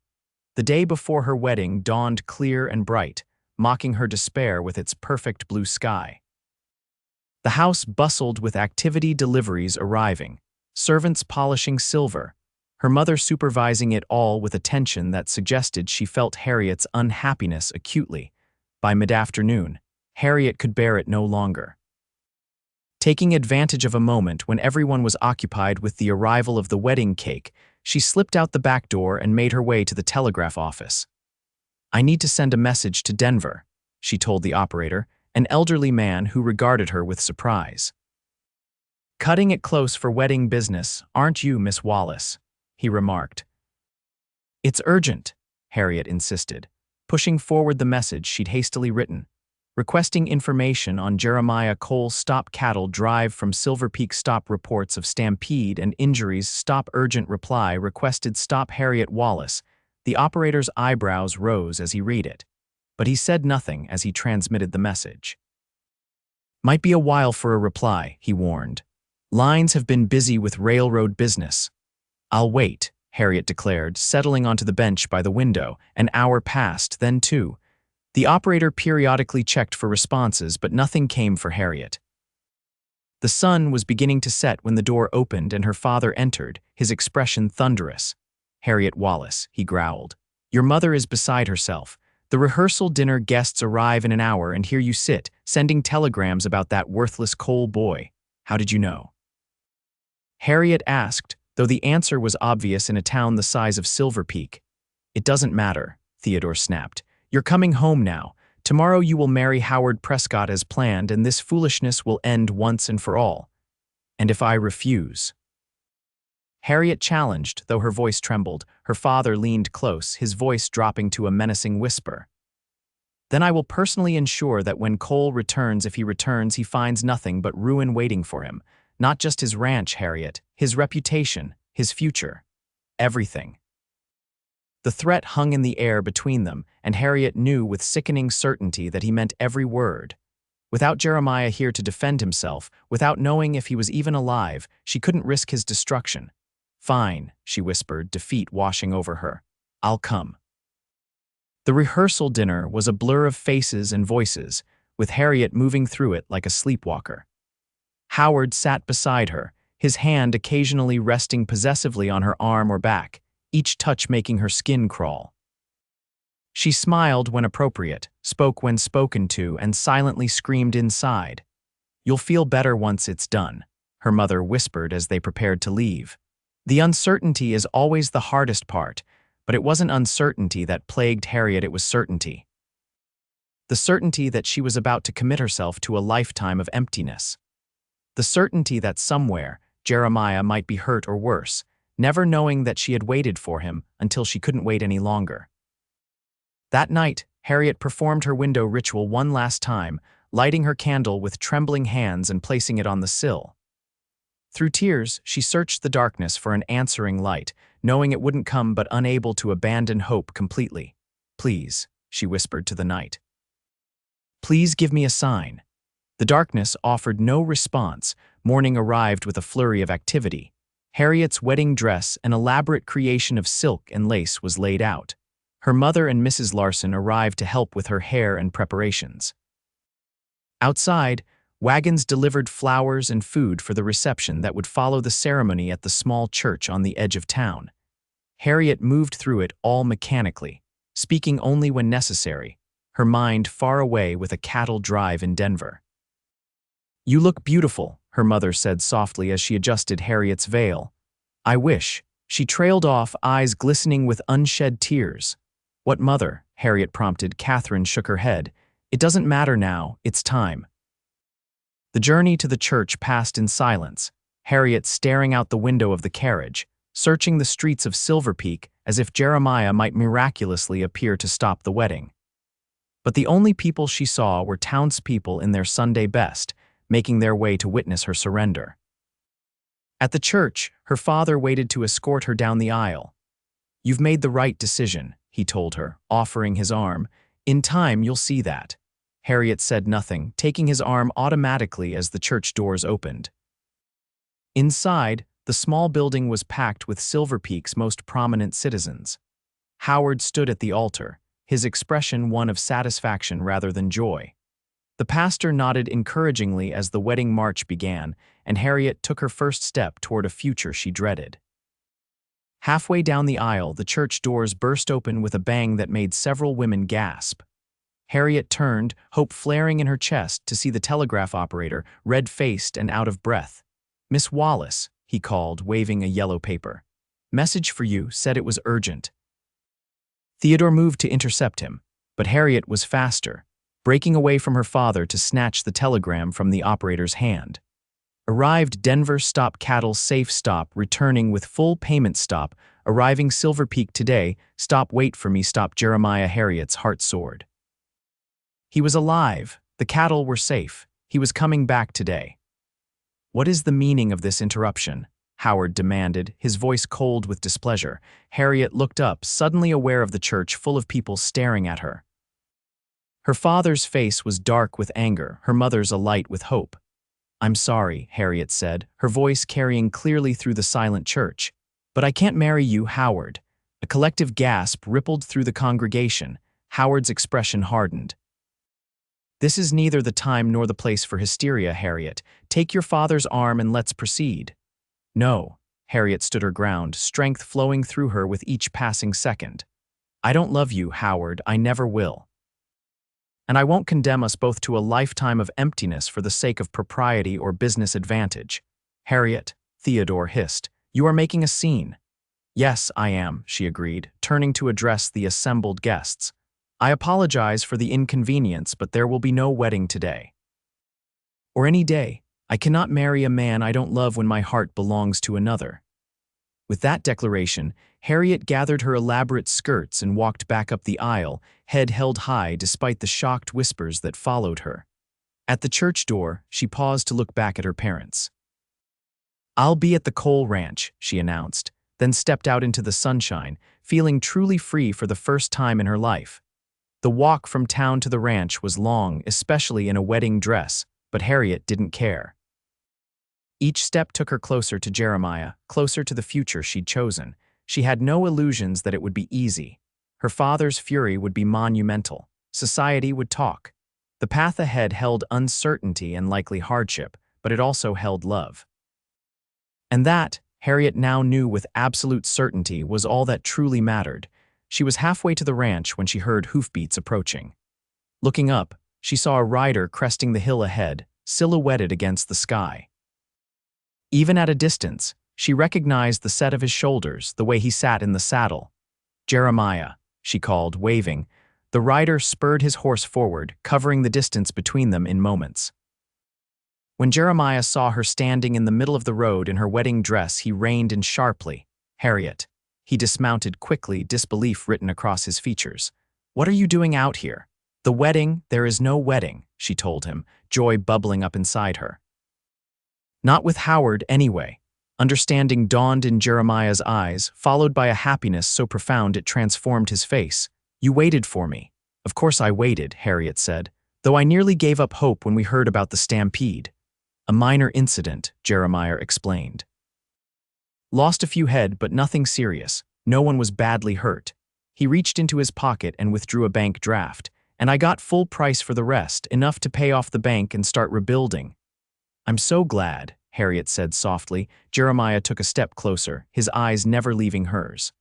A: The day before her wedding dawned clear and bright, mocking her despair with its perfect blue sky. The house bustled with activity, deliveries arriving, servants polishing silver, her mother supervising it all with attention that suggested she felt Harriet's unhappiness acutely. By mid-afternoon, Harriet could bear it no longer. Taking advantage of a moment when everyone was occupied with the arrival of the wedding cake, she slipped out the back door and made her way to the telegraph office. "I need to send a message to Denver," she told the operator, an elderly man who regarded her with surprise. "Cutting it close for wedding business, aren't you, Miss Wallace?" he remarked. "It's urgent," Harriet insisted, pushing forward the message she'd hastily written. Requesting information on Jeremiah Cole's stop cattle drive from Silverpeak. Stop reports of stampede and injuries. Stop urgent reply requested. Stop Harriet Wallace. The operator's eyebrows rose as he read it, but he said nothing as he transmitted the message. "Might be a while for a reply," he warned. "Lines have been busy with railroad business." "I'll wait," Harriet declared, settling onto the bench by the window. An hour passed, then 2. The operator periodically checked for responses, but nothing came for Harriet. The sun was beginning to set when the door opened and her father entered, his expression thunderous. "Harriet Wallace," he growled. "Your mother is beside herself. The rehearsal dinner guests arrive in an hour and here you sit, sending telegrams about that worthless Cole boy. How did you know?" Harriet asked, though the answer was obvious in a town the size of Silverpeak. "It doesn't matter," Theodore snapped. "You're coming home now. Tomorrow you will marry Howard Prescott as planned, and this foolishness will end once and for all. And if I refuse?" Harriet challenged, though her voice trembled. Her father leaned close, his voice dropping to a menacing whisper. "Then I will personally ensure that when Cole returns, if he returns, he finds nothing but ruin waiting for him. Not just his ranch, Harriet, his reputation, his future. Everything." The threat hung in the air between them, and Harriet knew with sickening certainty that he meant every word. Without Jeremiah here to defend himself, without knowing if he was even alive, she couldn't risk his destruction. "Fine," she whispered, defeat washing over her. "I'll come." The rehearsal dinner was a blur of faces and voices, with Harriet moving through it like a sleepwalker. Howard sat beside her, his hand occasionally resting possessively on her arm or back, each touch making her skin crawl. She smiled when appropriate, spoke when spoken to, and silently screamed inside. "You'll feel better once it's done," her mother whispered as they prepared to leave. The uncertainty is always the hardest part, but it wasn't uncertainty that plagued Harriet, it was certainty. The certainty that she was about to commit herself to a lifetime of emptiness. The certainty that somewhere, Jeremiah might be hurt or worse, never knowing that she had waited for him until she couldn't wait any longer. That night, Harriet performed her window ritual one last time, lighting her candle with trembling hands and placing it on the sill. Through tears, she searched the darkness for an answering light, knowing it wouldn't come but unable to abandon hope completely. "Please," she whispered to the night. "Please give me a sign." The darkness offered no response. Morning arrived with a flurry of activity. Harriet's wedding dress, an elaborate creation of silk and lace, was laid out. Her mother and Mrs. Larson arrived to help with her hair and preparations. Outside, wagons delivered flowers and food for the reception that would follow the ceremony at the small church on the edge of town. Harriet moved through it all mechanically, speaking only when necessary, her mind far away with a cattle drive in Denver. "You look beautiful," her mother said softly as she adjusted Harriet's veil. "I wish," she trailed off, eyes glistening with unshed tears. "What, mother?" Harriet prompted. Catherine shook her head. "It doesn't matter now, it's time." The journey to the church passed in silence, Harriet staring out the window of the carriage, searching the streets of Silverpeak as if Jeremiah might miraculously appear to stop the wedding. But the only people she saw were townspeople in their Sunday best, making their way to witness her surrender. At the church, her father waited to escort her down the aisle. "You've made the right decision," he told her, offering his arm. "In time, you'll see that." Harriet said nothing, taking his arm automatically as the church doors opened. Inside, the small building was packed with Silverpeak's most prominent citizens. Howard stood at the altar, his expression one of satisfaction rather than joy. The pastor nodded encouragingly as the wedding march began, and Harriet took her first step toward a future she dreaded. Halfway down the aisle, the church doors burst open with a bang that made several women gasp. Harriet turned, hope flaring in her chest, to see the telegraph operator, red-faced and out of breath. "Miss Wallace," he called, waving a yellow paper. "Message for you," said it was urgent. Theodore moved to intercept him, but Harriet was faster, breaking away from her father to snatch the telegram from the operator's hand. Arrived Denver stop cattle safe stop returning with full payment stop arriving Silverpeak today stop wait for me stop Jeremiah. Harriet's heart soared. He was alive, the cattle were safe, he was coming back today. "What is the meaning of this interruption?" Howard demanded, his voice cold with displeasure. Harriet looked up, suddenly aware of the church full of people staring at her. Her father's face was dark with anger, her mother's alight with hope. "I'm sorry," Harriet said, her voice carrying clearly through the silent church. "But I can't marry you, Howard." A collective gasp rippled through the congregation. Howard's expression hardened. "This is neither the time nor the place for hysteria, Harriet. Take your father's arm and let's proceed." "No." Harriet stood her ground, strength flowing through her with each passing second. "I don't love you, Howard, I never will. And I won't condemn us both to a lifetime of emptiness for the sake of propriety or business advantage." "Harriet," Theodore hissed, "you are making a scene." "Yes, I am," she agreed, turning to address the assembled guests. "I apologize for the inconvenience, but there will be no wedding today. Or any day. I cannot marry a man I don't love when my heart belongs to another." With that declaration, Harriet gathered her elaborate skirts and walked back up the aisle, head held high despite the shocked whispers that followed her. At the church door, she paused to look back at her parents. "I'll be at the coal ranch," she announced. then stepped out into the sunshine, feeling truly free for the first time in her life. The walk from town to the ranch was long, especially in a wedding dress, but Harriet didn't care. Each step took her closer to Jeremiah, closer to the future she'd chosen. She had no illusions that it would be easy. Her father's fury would be monumental. Society would talk. The path ahead held uncertainty and likely hardship, but it also held love. And that, Harriet now knew with absolute certainty, was all that truly mattered. She was halfway to the ranch when she heard hoofbeats approaching. Looking up, she saw a rider cresting the hill ahead, silhouetted against the sky. Even at a distance, she recognized the set of his shoulders, the way he sat in the saddle. "Jeremiah," she called, waving. The rider spurred his horse forward, covering the distance between them in moments. When Jeremiah saw her standing in the middle of the road in her wedding dress, he reined in sharply. "Harriet." He dismounted quickly, disbelief written across his features. "What are you doing out here?" "The wedding, there is no wedding," she told him, joy bubbling up inside her. "Not with Howard, anyway." Understanding dawned in Jeremiah's eyes, followed by a happiness so profound it transformed his face. "You waited for me." "Of course I waited," Harriet said, "though I nearly gave up hope when we heard about the stampede." "A minor incident," Jeremiah explained. "Lost a few head, but nothing serious. No one was badly hurt." He reached into his pocket and withdrew a bank draft. "And I got full price for the rest, enough to pay off the bank and start rebuilding." "I'm so glad," Harriet said softly. Jeremiah took a step closer, his eyes never leaving hers.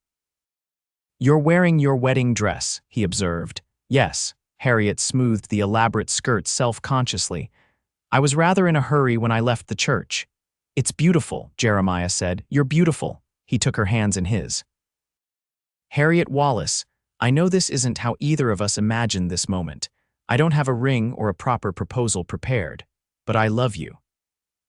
A: "You're wearing your wedding dress," he observed. "Yes." Harriet smoothed the elaborate skirt self-consciously. "I was rather in a hurry when I left the church." "It's beautiful," Jeremiah said. "You're beautiful." He took her hands in his. "Harriet Wallace, I know this isn't how either of us imagined this moment. I don't have a ring or a proper proposal prepared. But I love you.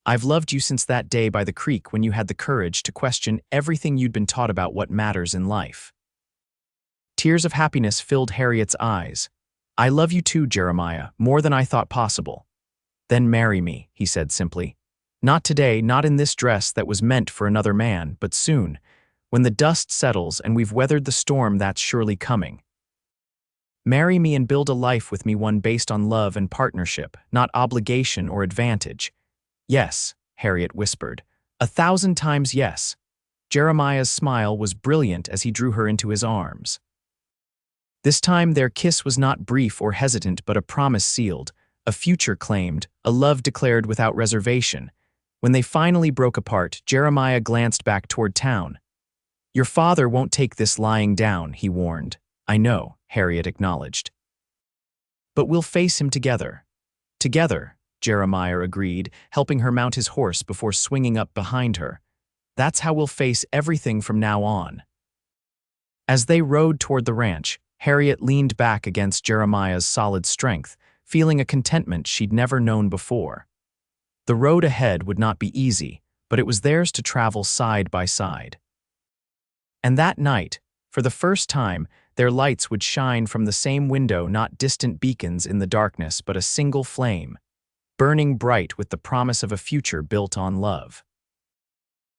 A: I've loved you since that day by the creek when you had the courage to question everything you'd been taught about what matters in life." Tears of happiness filled Harriet's eyes. "I love you too, Jeremiah, more than I thought possible." "Then marry me," he said simply. "Not today, not in this dress that was meant for another man, but soon, when the dust settles and we've weathered the storm that's surely coming. Marry me and build a life with me, one based on love and partnership, not obligation or advantage." "Yes," Harriet whispered. 1,000 times yes." Jeremiah's smile was brilliant as he drew her into his arms. This time their kiss was not brief or hesitant, but a promise sealed, a future claimed, a love declared without reservation. When they finally broke apart, Jeremiah glanced back toward town. "Your father won't take this lying down," he warned. "I know," Harriet acknowledged. "But we'll face him together." "Together," Jeremiah agreed, helping her mount his horse before swinging up behind her. "That's how we'll face everything from now on." As they rode toward the ranch, Harriet leaned back against Jeremiah's solid strength, feeling a contentment she'd never known before. The road ahead would not be easy, but it was theirs to travel side by side. And that night, for the first time, their lights would shine from the same window, not distant beacons in the darkness, but a single flame, burning bright with the promise of a future built on love.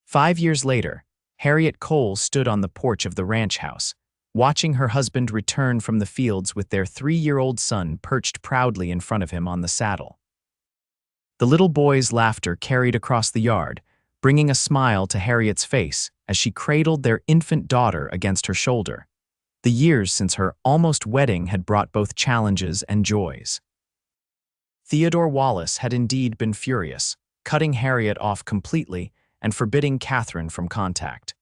A: 5 years later, Harriet Cole stood on the porch of the ranch house, watching her husband return from the fields with their 3-year-old son perched proudly in front of him on the saddle. The little boy's laughter carried across the yard, bringing a smile to Harriet's face as she cradled their infant daughter against her shoulder. The years since her almost wedding had brought both challenges and joys. Theodore Wallace had indeed been furious, cutting Harriet off completely and forbidding Catherine from contact.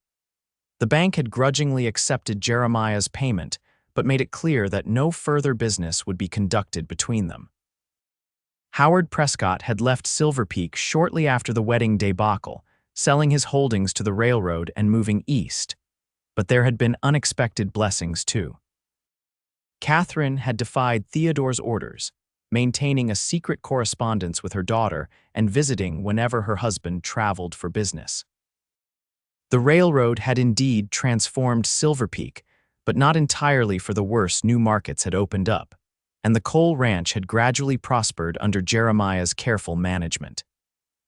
A: The bank had grudgingly accepted Jeremiah's payment, but made it clear that no further business would be conducted between them. Howard Prescott had left Silverpeak shortly after the wedding debacle, selling his holdings to the railroad and moving east. But there had been unexpected blessings too. Catherine had defied Theodore's orders, maintaining a secret correspondence with her daughter and visiting whenever her husband traveled for business. The railroad had indeed transformed Silverpeak, but not entirely for the worse. New markets had opened up, and the Cole Ranch had gradually prospered under Jeremiah's careful management.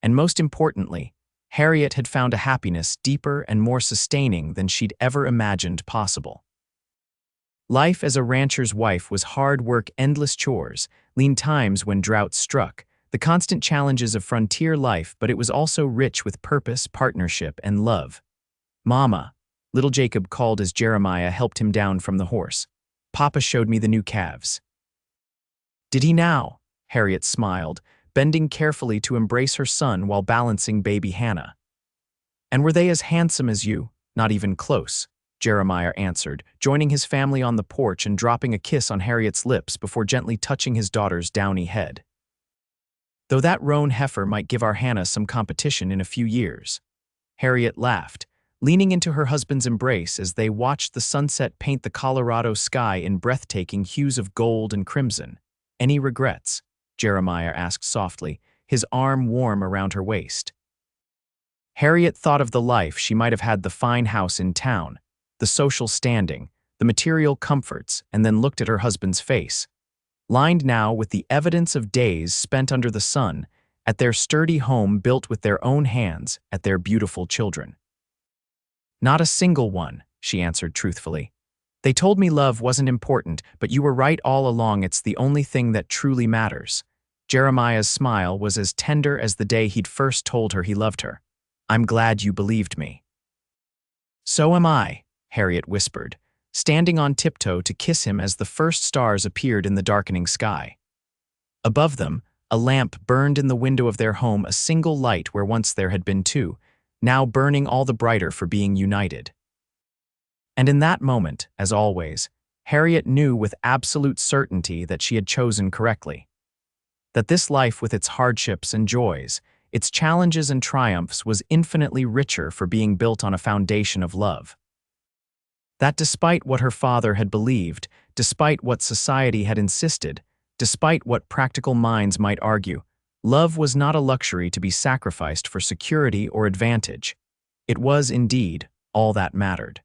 A: And most importantly, Harriet had found a happiness deeper and more sustaining than she'd ever imagined possible. Life as a rancher's wife was hard work, endless chores, lean times when drought struck, the constant challenges of frontier life, but it was also rich with purpose, partnership, and love. "Mama," little Jacob called as Jeremiah helped him down from the horse. "Papa showed me the new calves." "Did he now?" Harriet smiled, bending carefully to embrace her son while balancing baby Hannah. "And were they as handsome as you?" "Not even close," Jeremiah answered, joining his family on the porch and dropping a kiss on Harriet's lips before gently touching his daughter's downy head. "Though that roan heifer might give our Hannah some competition in a few years." Harriet laughed, leaning into her husband's embrace as they watched the sunset paint the Colorado sky in breathtaking hues of gold and crimson. "Any regrets?" Jeremiah asked softly, his arm warm around her waist. Harriet thought of the life she might have had: the fine house in town, the social standing, the material comforts, and then looked at her husband's face, lined now with the evidence of days spent under the sun, at their sturdy home built with their own hands, at their beautiful children. "Not a single one," she answered truthfully. "They told me love wasn't important, but you were right all along. It's the only thing that truly matters." Jeremiah's smile was as tender as the day he'd first told her he loved her. "I'm glad you believed me." "So am I," Harriet whispered, standing on tiptoe to kiss him as the first stars appeared in the darkening sky. Above them, a lamp burned in the window of their home, a single light where once there had been two, now burning all the brighter for being united. And in that moment, as always, Harriet knew with absolute certainty that she had chosen correctly. That this life with its hardships and joys, its challenges and triumphs, was infinitely richer for being built on a foundation of love. That despite what her father had believed, despite what society had insisted, despite what practical minds might argue, love was not a luxury to be sacrificed for security or advantage. It was, indeed, all that mattered.